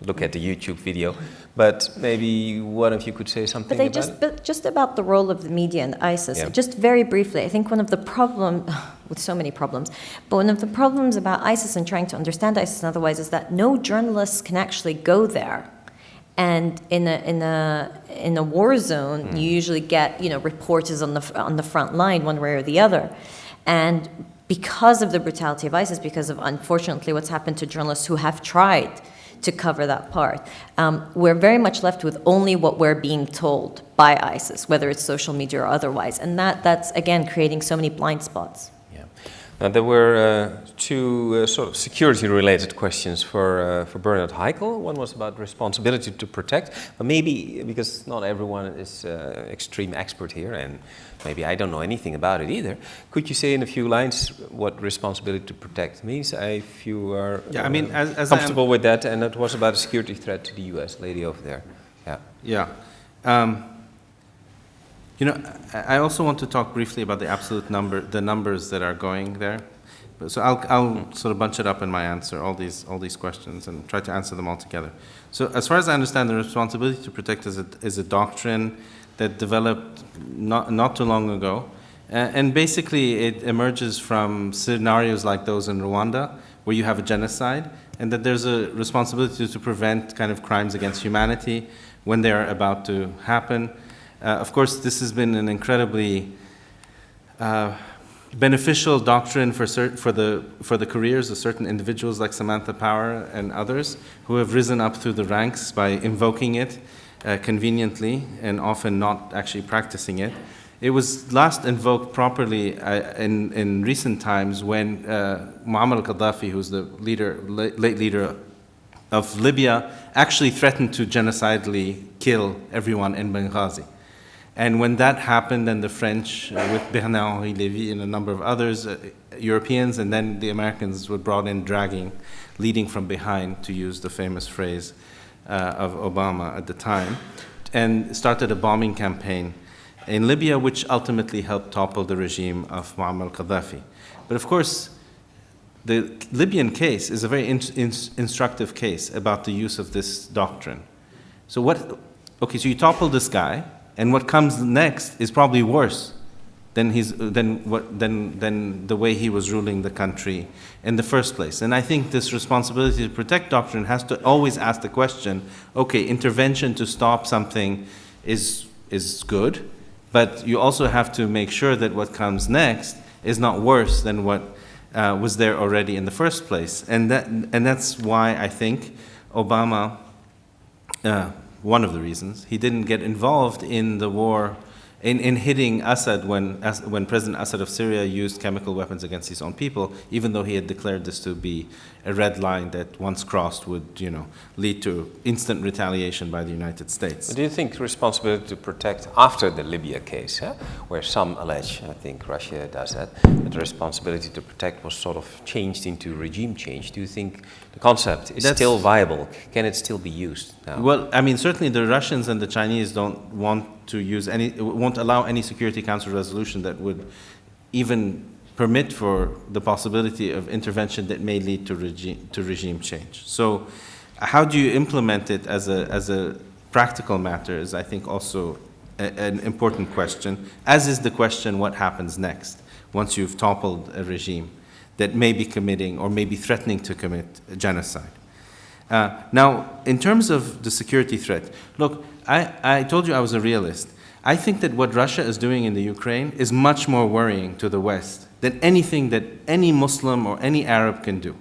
look at the YouTube video. But maybe one of you could say something about it? But just about the role of the media and ISIS, Yeah. just very briefly, I think one of the problems, with so many problems, but one of the problems about ISIS and trying to understand ISIS and otherwise is that no journalists can actually go there. And in a war zone, you usually get reporters on the front line, one way or the other, and because of the brutality of ISIS, because of unfortunately what's happened to journalists who have tried to cover that part, we're very much left with only what we're being told by ISIS, whether it's social media or otherwise, and that's again creating so many blind spots. Now, there were two sort of security-related questions for Bernard Haykel. One was about responsibility to protect, but maybe because not everyone is extreme expert here, and maybe I don't know anything about it either. Could you say in a few lines what responsibility to protect means? If you are as comfortable with that, and it was about a security threat to the U.S. lady over there. Yeah. I also want to talk briefly about the absolute the numbers that are going there. So I'll sort of bunch it up in my answer, all these questions, and try to answer them all together. So as far as I understand, the responsibility to protect is a doctrine that developed not too long ago, and basically it emerges from scenarios like those in Rwanda, where you have a genocide, and that there's a responsibility to prevent kind of crimes against humanity when they're about to happen. Of course, this has been an incredibly beneficial doctrine for the careers of certain individuals like Samantha Power and others who have risen up through the ranks by invoking it conveniently and often not actually practicing it. It was last invoked properly in recent times when Muammar al-Gaddafi, who's the late leader of Libya, actually threatened to genocidally kill everyone in Benghazi. And when that happened, then the French, with Bernard-Henri Lévy and a number of others, Europeans, and then the Americans were brought in leading from behind, to use the famous phrase of Obama at the time, and started a bombing campaign in Libya, which ultimately helped topple the regime of Muammar al-Gaddafi. But of course, the Libyan case is a very instructive case about the use of this doctrine. So so you topple this guy, and what comes next is probably worse than the way he was ruling the country in the first place. And I think this responsibility to protect doctrine has to always ask the question, okay, intervention to stop something is good, but you also have to make sure that what comes next is not worse than what was there already in the first place. And that's why I think Obama, one of the reasons, he didn't get involved in the war, in hitting Assad when President Assad of Syria used chemical weapons against his own people, even though he had declared this to be a red line that once crossed would, lead to instant retaliation by the United States. But do you think responsibility to protect after the Libya case, where some allege, I think Russia does that the responsibility to protect was sort of changed into regime change? Do you think the concept is still viable? Can it still be used now? Well, I mean, certainly the Russians and the Chinese won't allow any Security Council resolution that would even permit for the possibility of intervention that may lead to regime change. So how do you implement it as a practical matter is, I think, also an important question, as is the question what happens next once you've toppled a regime that may be committing or may be threatening to commit genocide. Now, in terms of the security threat, look, I told you I was a realist. I think that what Russia is doing in the Ukraine is much more worrying to the West than anything that any Muslim or any Arab can do,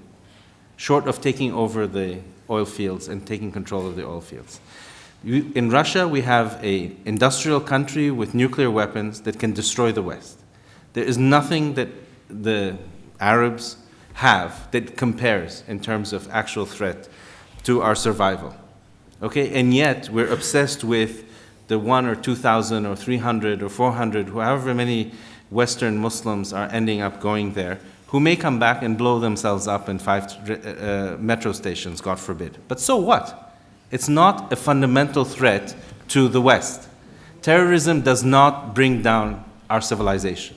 short of taking over the oil fields and taking control of the oil fields. In Russia, we have an industrial country with nuclear weapons that can destroy the West. There is nothing that the Arabs have that compares in terms of actual threat to our survival. Okay, and yet we're obsessed with the 1 or 2,000 or 300 or 400, however many Western Muslims are ending up going there, who may come back and blow themselves up in 5 metro stations, God forbid. But so what? It's not a fundamental threat to the West. Terrorism does not bring down our civilization.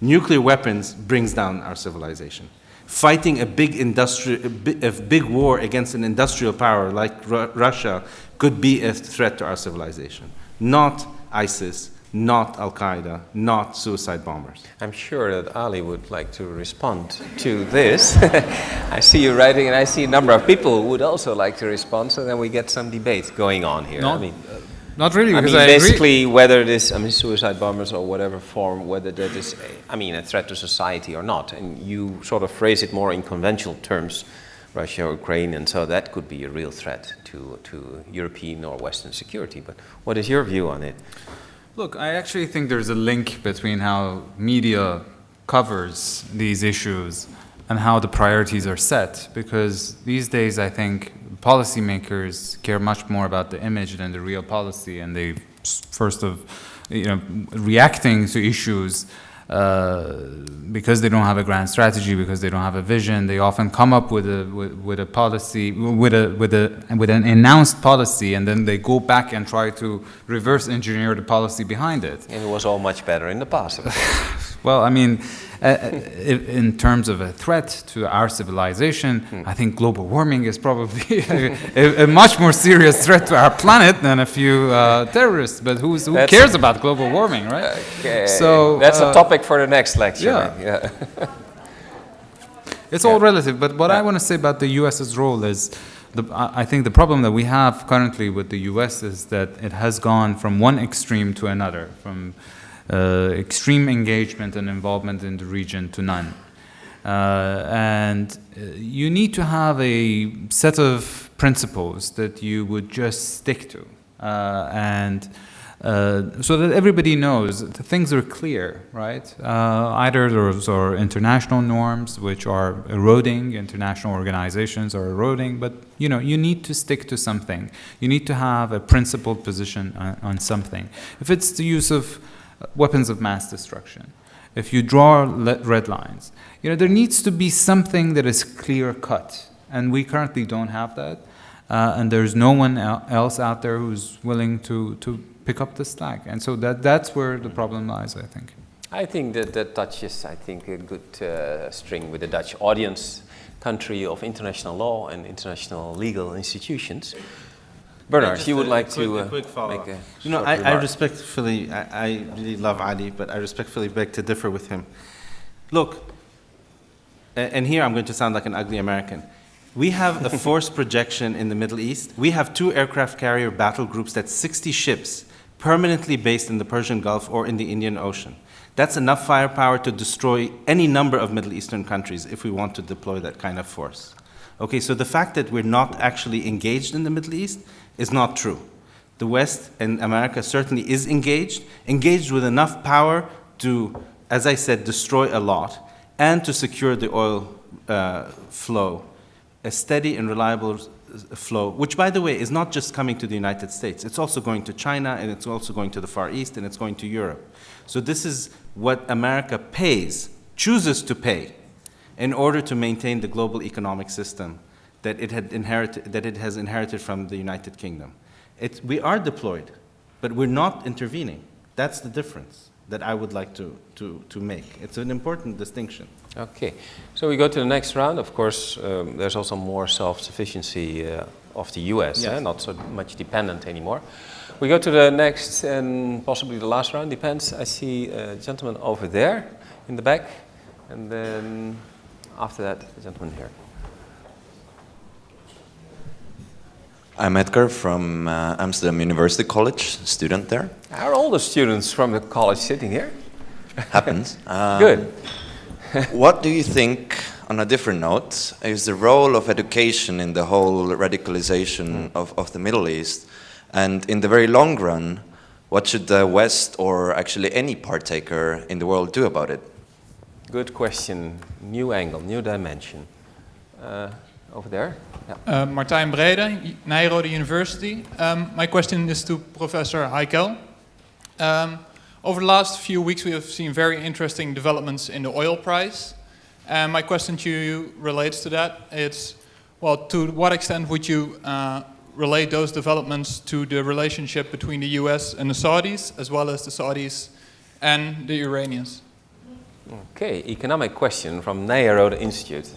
Nuclear weapons brings down our civilization. fighting a big war against an industrial power like Russia could be a threat to our civilization. Not ISIS, not Al-Qaeda, not suicide bombers. I'm sure that Ali would like to respond to this. I see you writing, and I see a number of people who would also like to respond, so then we get some debate going on here. Not really, because I basically, agree. whether this, suicide bombers or whatever form, whether that is, a threat to society or not. And you sort of phrase it more in conventional terms, Russia, Ukraine, and so that could be a real threat to European or Western security. But what is your view on it? Look, I actually think there's a link between how media covers these issues and how the priorities are set, because these days I think policymakers care much more about the image than the real policy, and they reacting to issues because they don't have a grand strategy, because they don't have a vision. They often come up with a policy, with an announced policy, and then they go back and try to reverse engineer the policy behind it. And it was all much better in the past. Well, in terms of a threat to our civilization, I think global warming is probably a much more serious threat to our planet than a few terrorists. But who cares about global warming, right? Okay. So that's a topic for the next lecture. Yeah. It's all relative. But what I want to say about the U.S.'s role is, I think the problem that we have currently with the U.S. is that it has gone from one extreme to another, from extreme engagement and involvement in the region to none. And you need to have a set of principles that you would just stick to. So that everybody knows that things are clear, right? Either those are international norms which are eroding, international organizations are eroding, but you need to stick to something. You need to have a principled position on something. If it's the use of weapons of mass destruction, if you draw red lines, there needs to be something that is clear cut, and we currently don't have that, and there's no one else out there who's willing to pick up the slack, and so that's where the problem lies, I think. I think that touches, a good string with the Dutch audience, country of international law and international legal institutions. Bernard, you would like to quick follow-up. make a I respectfully, I really love Ali, but I respectfully beg to differ with him. Look, and here I'm going to sound like an ugly American. We have a force projection in the Middle East. We have 2 aircraft carrier battle groups, that's 60 ships, permanently based in the Persian Gulf or in the Indian Ocean. That's enough firepower to destroy any number of Middle Eastern countries if we want to deploy that kind of force. Okay, so the fact that we're not actually engaged in the Middle East is not true. The West and America certainly is engaged with enough power to, as I said, destroy a lot and to secure the oil flow, a steady and reliable flow, which, by the way, is not just coming to the United States. It's also going to China, and it's also going to the Far East, and it's going to Europe. So this is what America chooses to pay, in order to maintain the global economic system that it has inherited from the United Kingdom. We are deployed, but we're not intervening. That's the difference that I would like to make. It's an important distinction. Okay, so we go to the next round. Of course, there's also more self-sufficiency of the US, Yes. not so much dependent anymore. We go to the next and possibly the last round, depends. I see a gentleman over there in the back, and then after that, the gentleman here. I'm Edgar from Amsterdam University College, student there. Are all the students from the college sitting here? Happens. Good. What do you think, on a different note, is the role of education in the whole radicalization of the Middle East? And in the very long run, what should the West, or actually any partaker in the world, do about it? Good question. New angle, new dimension. Over there. Yeah. Martijn Brede, Nijrode University. My question is to Professor Haykel. Over the last few weeks, we have seen very interesting developments in the oil price. My question to you relates to that. It's, well, to what extent would you relate those developments to the relationship between the US and the Saudis, as well as the Saudis and the Iranians? Okay, economic question from Nijrode Institute.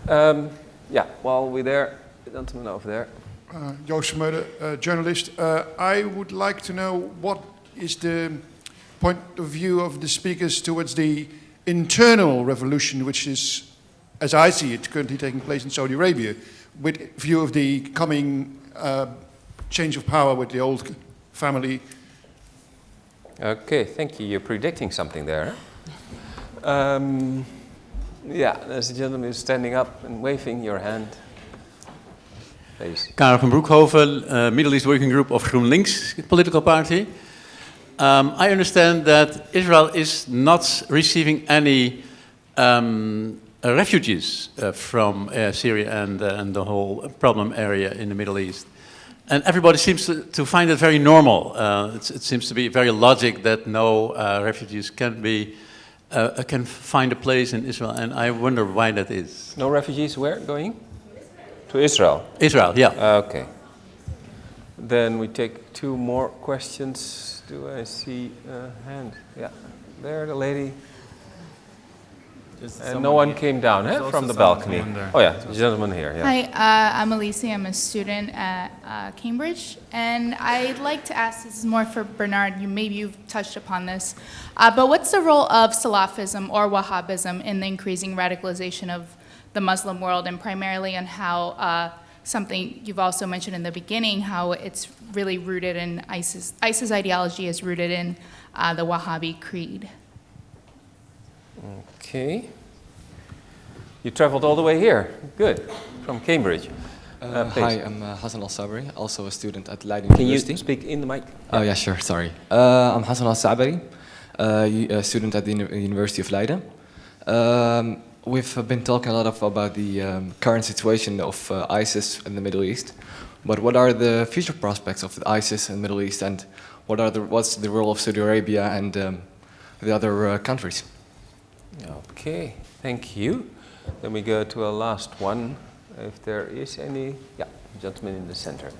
Yeah, while we're there, the gentleman over there. Joost Vermeulen, journalist. I would like to know what is the point of view of the speakers towards the internal revolution, which is, as I see it, currently taking place in Saudi Arabia, with view of the coming change of power with the old family. Okay, thank you. You're predicting something there. Yeah, there's a gentleman who's standing up and waving your hand. Please. Karel van Broekhoven, Middle East Working Group of GroenLinks political party. I understand that Israel is not receiving any refugees from Syria and the whole problem area in the Middle East. And everybody seems to find it very normal. It seems to be very logic that no refugees can find a place in Israel, and I wonder why that is. No refugees where going? To Israel? Israel, yeah. Okay. Then we take two more questions. Do I see a hand? Yeah, there, the lady. And no one came down from the balcony. Oh yeah, the gentleman here. Yeah. Hi, I'm Elise. I'm a student at Cambridge, and I'd like to ask. This is more for Bernard. Maybe you've touched upon this, but what's the role of Salafism or Wahhabism in the increasing radicalization of the Muslim world, and primarily on how something you've also mentioned in the beginning, how it's really rooted in ISIS. ISIS ideology is rooted in the Wahhabi creed. Okay. You traveled all the way here. Good. From Cambridge. Hi, I'm Hassan Al-Sabri, also a student at Lynden University. Can you speak in the mic? Oh, yeah, sure, sorry. I'm Hassan Al-Sabri, a student at the University of Leiden. We've been talking a lot about the current situation of ISIS in the Middle East. But what are the future prospects of ISIS in the Middle East, and what's the role of Saudi Arabia and the other countries? Okay, thank you. Then we go to a last one, if there is any. Yeah, gentleman in the center.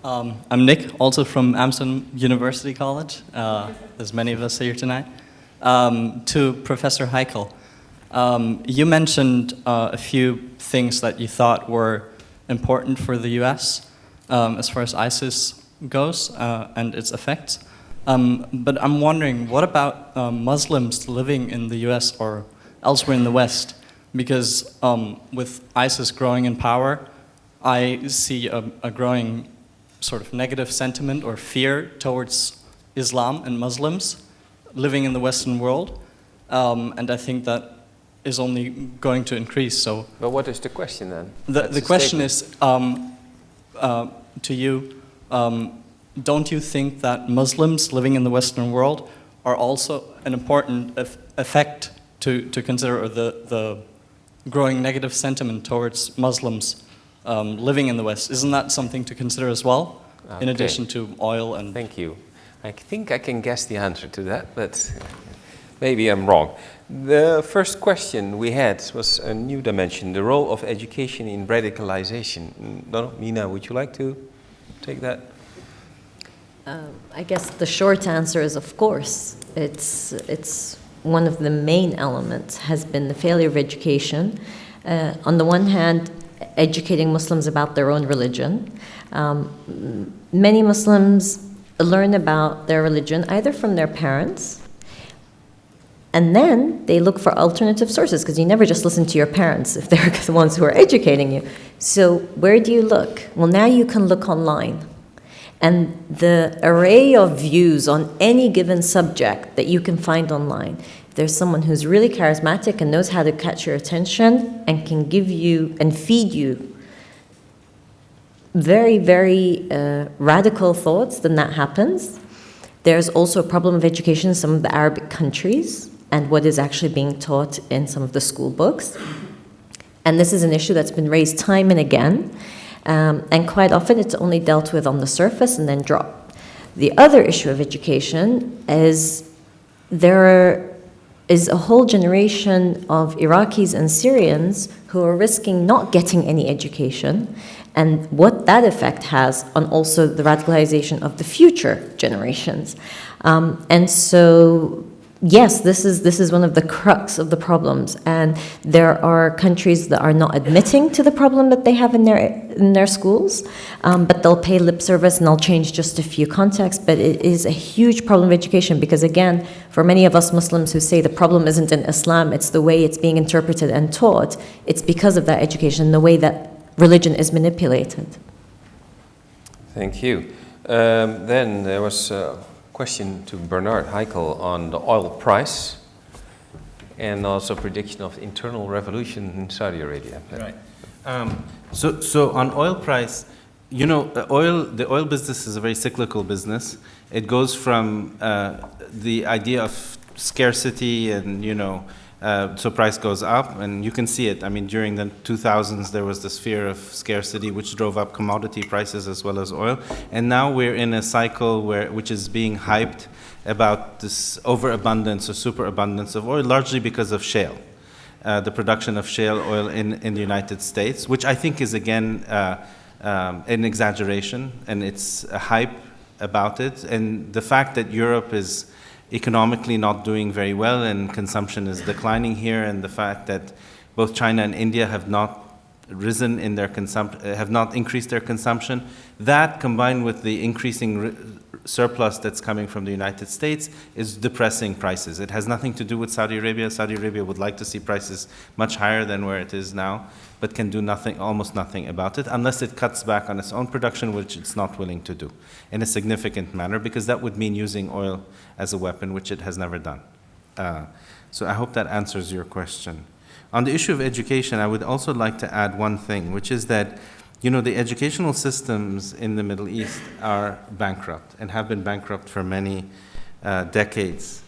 I'm Nick, also from Amsterdam University College. There's many of us here tonight. To Professor Haykel, you mentioned a few things that you thought were important for the US as far as ISIS goes and its effects. But I'm wondering, what about Muslims living in the US or elsewhere in the West? Because with ISIS growing in power, I see a growing sort of negative sentiment or fear towards Islam and Muslims living in the Western world. And I think that is only going to increase. So, but what is the question then? The question is to you, don't you think that Muslims living in the Western world are also an important effect to consider, or the growing negative sentiment towards Muslims living in the West? Isn't that something to consider as well, in addition to oil and... Thank you. I think I can guess the answer to that, but maybe I'm wrong. The first question we had was a new dimension, the role of education in radicalization. Mina, would you like to take that? I guess the short answer is, of course. It's one of the main elements has been the failure of education. On the one hand, educating Muslims about their own religion. Many Muslims learn about their religion either from their parents, and then they look for alternative sources, because you never just listen to your parents if they're the ones who are educating you. So where do you look? Well, now you can look online. And the array of views on any given subject that you can find online, if there's someone who's really charismatic and knows how to catch your attention and can give you and feed you very, very radical thoughts, then that happens. There's also a problem of education in some of the Arabic countries and what is actually being taught in some of the school books. And this is an issue that's been raised time and again. And quite often it's only dealt with on the surface and then dropped. The other issue of education is there is a whole generation of Iraqis and Syrians who are risking not getting any education, and what that effect has on also the radicalization of the future generations. And so, yes, this is one of the crux of the problems, and there are countries that are not admitting to the problem that they have in their schools, but they'll pay lip service and they'll change just a few contexts. But it is a huge problem of education, because again, for many of us Muslims who say the problem isn't in Islam, it's the way it's being interpreted and taught. It's because of that education, the way that religion is manipulated. Thank you. Then there was question to Bernard Haykel on the oil price and also prediction of internal revolution in Saudi Arabia. Right. So on oil price, you know, the oil business is a very cyclical business. It goes from the idea of scarcity and, you know, so price goes up, and you can see it. I mean, during the 2000s, there was this fear of scarcity, which drove up commodity prices as well as oil. And now we're in a cycle which is being hyped about this overabundance or superabundance of oil, largely because of shale, the production of shale oil in the United States, which I think is, again, an exaggeration, and it's a hype about it. And the fact that Europe is economically not doing very well and consumption is declining here, and the fact that both China and India have not risen in their have not increased their consumption, that combined with the increasing surplus that's coming from the United States is depressing prices. It has nothing to do with Saudi Arabia. Saudi Arabia would like to see prices much higher than where it is now, but can do nothing, almost nothing about it, unless it cuts back on its own production, which it's not willing to do in a significant manner, because that would mean using oil as a weapon, which it has never done. So I hope that answers your question. On the issue of education, I would also like to add one thing, which is that, you know, the educational systems in the Middle East are bankrupt and have been bankrupt for many decades.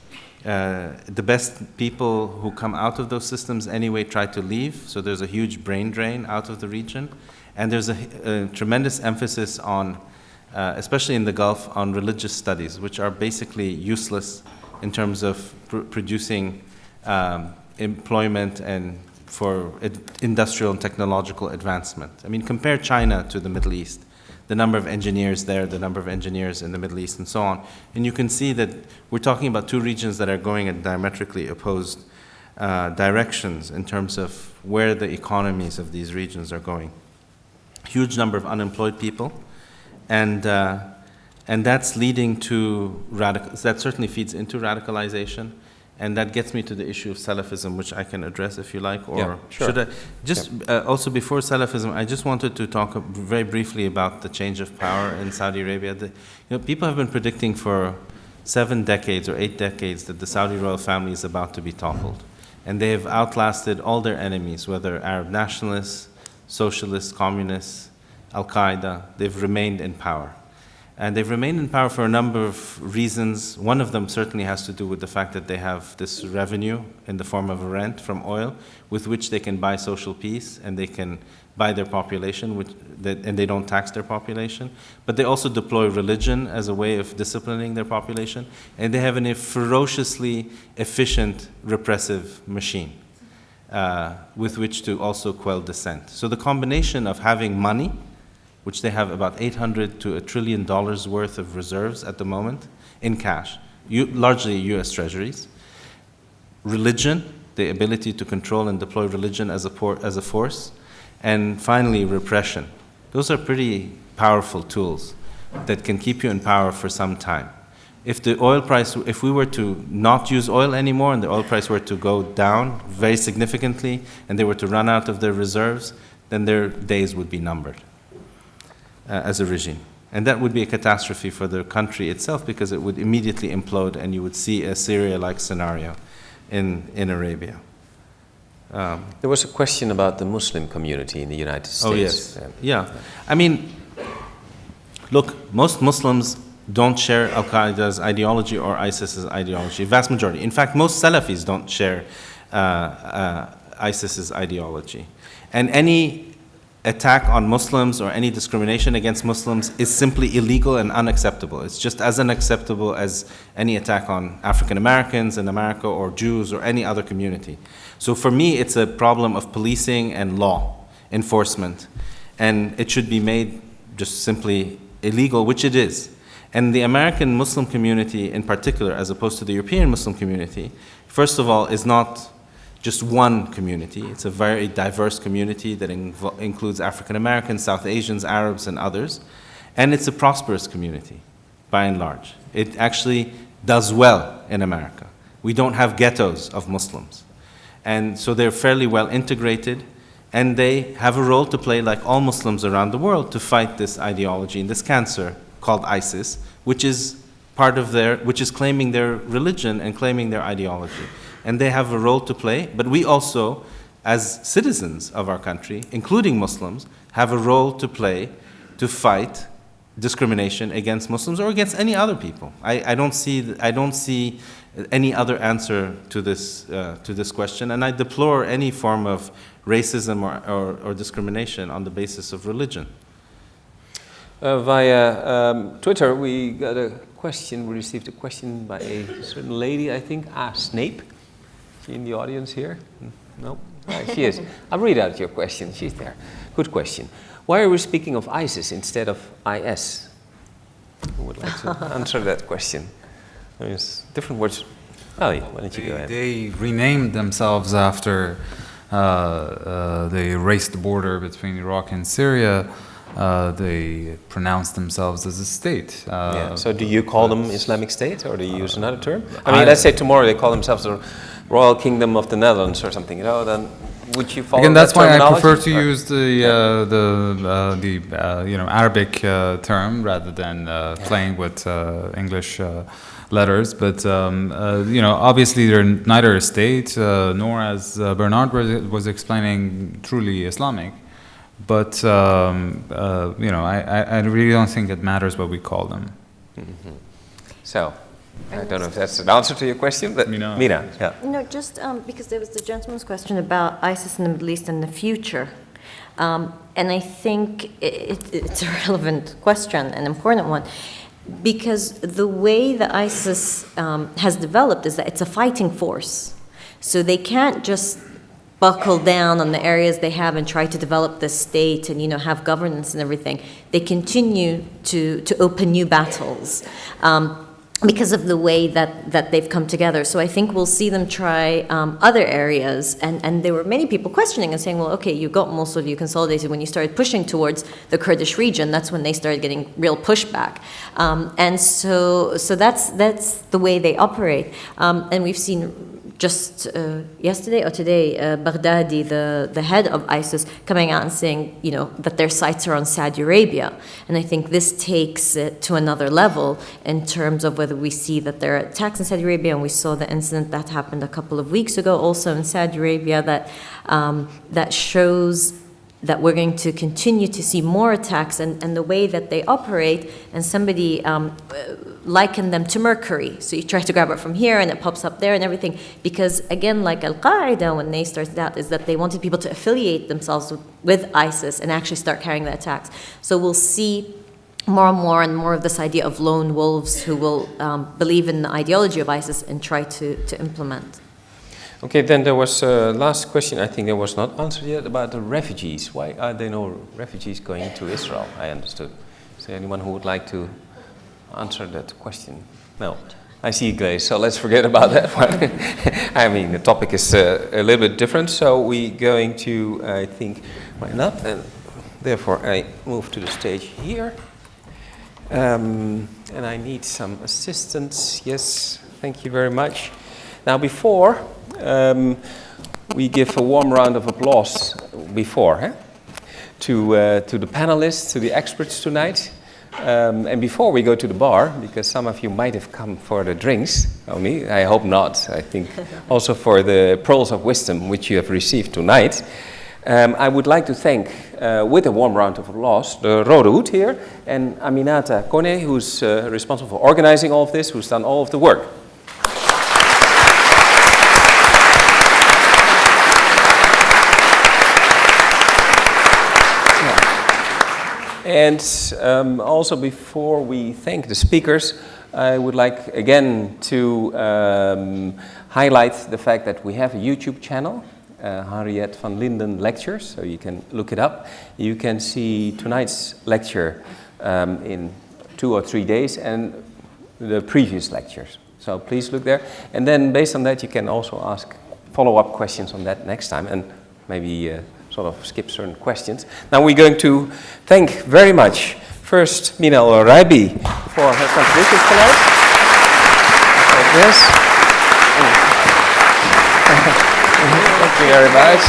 The best people who come out of those systems anyway try to leave, so there's a huge brain drain out of the region. And there's a tremendous emphasis on, especially in the Gulf, on religious studies, which are basically useless in terms of producing employment and for industrial and technological advancement. I mean, compare China to the Middle East, the number of engineers there, the number of engineers in the Middle East, and so on. And you can see that we're talking about two regions that are going in diametrically opposed directions in terms of where the economies of these regions are going. Huge number of unemployed people, and that's leading to that certainly feeds into radicalization. And that gets me to the issue of Salafism, which I can address if you like, or yeah, sure. Should I just also before Salafism, I just wanted to talk very briefly about the change of power in Saudi Arabia. People have been predicting for 7 decades or 8 decades that the Saudi royal family is about to be toppled, and they have outlasted all their enemies, whether Arab nationalists, socialists, communists, Al-Qaeda. They've remained in power. And they've remained in power for a number of reasons. One of them certainly has to do with the fact that they have this revenue in the form of a rent from oil, with which they can buy social peace and they can buy their population, and they don't tax their population. But they also deploy religion as a way of disciplining their population, and they have a ferociously efficient repressive machine with which to also quell dissent. So the combination of having money, which they have about $800 to $1 trillion worth of reserves at the moment in cash, largely US treasuries. Religion, the ability to control and deploy religion as a force. And finally, repression. Those are pretty powerful tools that can keep you in power for some time. If the oil price, if we were to not use oil anymore and the oil price were to go down very significantly and they were to run out of their reserves, then their days would be numbered. As a regime. And that would be a catastrophe for the country itself, because it would immediately implode and you would see a Syria-like scenario in Arabia. There was a question about the Muslim community in the United States. Oh, yes. Yeah. I mean, look, most Muslims don't share Al-Qaeda's ideology or ISIS's ideology, vast majority. In fact, most Salafis don't share ISIS's ideology. And any attack on Muslims or any discrimination against Muslims is simply illegal and unacceptable. It's just as unacceptable as any attack on African Americans in America or Jews or any other community. So for me, it's a problem of policing and law enforcement, and it should be made just simply illegal, which it is. And the American Muslim community in particular, as opposed to the European Muslim community, first of all, is not just one community. It's a very diverse community that includes African Americans, South Asians, Arabs, and others. And it's a prosperous community, by and large. It actually does well in America. We don't have ghettos of Muslims. And so they're fairly well integrated, and they have a role to play, like all Muslims around the world, to fight this ideology and this cancer called ISIS, which is claiming their religion and claiming their ideology. And they have a role to play, but we also, as citizens of our country, including Muslims, have a role to play to fight discrimination against Muslims or against any other people. I don't see any other answer to this question, and I deplore any form of racism or discrimination on the basis of religion. Via Twitter, we received a question by a certain lady, I think, Snape. Is she in the audience here? No? She is. I'll read out your question. She's there. Good question. Why are we speaking of ISIS instead of IS? Who would like to answer that question? There's different words. Ali, why don't you go ahead? They renamed themselves after they erased the border between Iraq and Syria. They pronounced themselves as a state. So do you call them Islamic State, or do you use another term? I mean, let's say tomorrow they call themselves the Royal Kingdom of the Netherlands or something, then would you follow Again, that's why I prefer to or? Use the Arabic term rather than playing with English letters. But obviously they're neither a state nor, as Bernard was explaining, truly Islamic. But I really don't think it matters what we call them. Mm-hmm. So, I don't know if that's an answer to your question, but Mina, yeah. No, just because there was the gentleman's question about ISIS in the Middle East in the future. And I think it's a relevant question, an important one, because the way that ISIS has developed is that it's a fighting force. So they can't just buckle down on the areas they have and try to develop the state and have governance and everything. They continue to open new battles because of the way that they've come together. So I think we'll see them try other areas, and there were many people questioning and saying, well, okay, you got Mosul, you consolidated. When you started pushing towards the Kurdish region, that's when they started getting real pushback. And so that's the way they operate. And we've seen just yesterday or today, Baghdadi, the head of ISIS, coming out and saying, that their sights are on Saudi Arabia. And I think this takes it to another level in terms of whether we see that there are attacks in Saudi Arabia, and we saw the incident that happened a couple of weeks ago also in Saudi Arabia that shows that we're going to continue to see more attacks and the way that they operate, and somebody likened them to mercury. So you try to grab it from here and it pops up there and everything. Because again, like Al-Qaeda, when they started out, is that they wanted people to affiliate themselves with ISIS and actually start carrying the attacks. So we'll see more and more of this idea of lone wolves who will believe in the ideology of ISIS and try to implement. Okay, then there was a last question, I think that was not answered yet, about the refugees. Why are there no refugees going to Israel, I understood? Is there anyone who would like to answer that question? No. I see you guys, so let's forget about that one. I mean, the topic is a little bit different, so we're going to, I think, wind up, and therefore I move to the stage here. And I need some assistance. Yes, thank you very much. Now, before we give a warm round of applause to the panelists, to the experts tonight. And before we go to the bar, because some of you might have come for the drinks only, I hope not. I think also for the pearls of wisdom which you have received tonight. I would like to thank, with a warm round of applause, the Rode Hoed here, and Aminata Kone, who's responsible for organizing all of this, who's done all of the work. And also, before we thank the speakers, I would like again to highlight the fact that we have a YouTube channel, Henriette van Lynden Lectures, so you can look it up. You can see tonight's lecture in 2 or 3 days, and the previous lectures. So please look there. And then based on that, you can also ask follow-up questions on that next time, and maybe sort of skip certain questions. Now we're going to thank very much first Mina al-Oraibi for her contributions tonight. Like this. Thank you very much.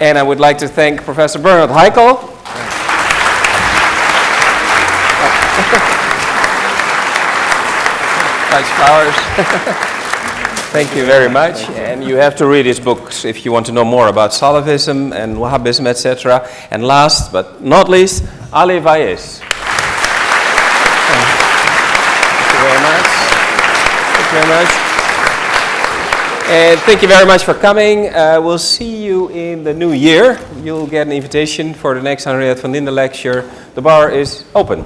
And I would like to thank Professor Bernard Haykel. Nice flowers. Thank you very much. And you have to read his books if you want to know more about Salafism and Wahhabism, etc. And last but not least, Ali Vaez. Thank you very much. Thank you very much. And thank you very much for coming. We'll see you in the new year. You'll get an invitation for the next Henriette van Lynden lecture. The bar is open.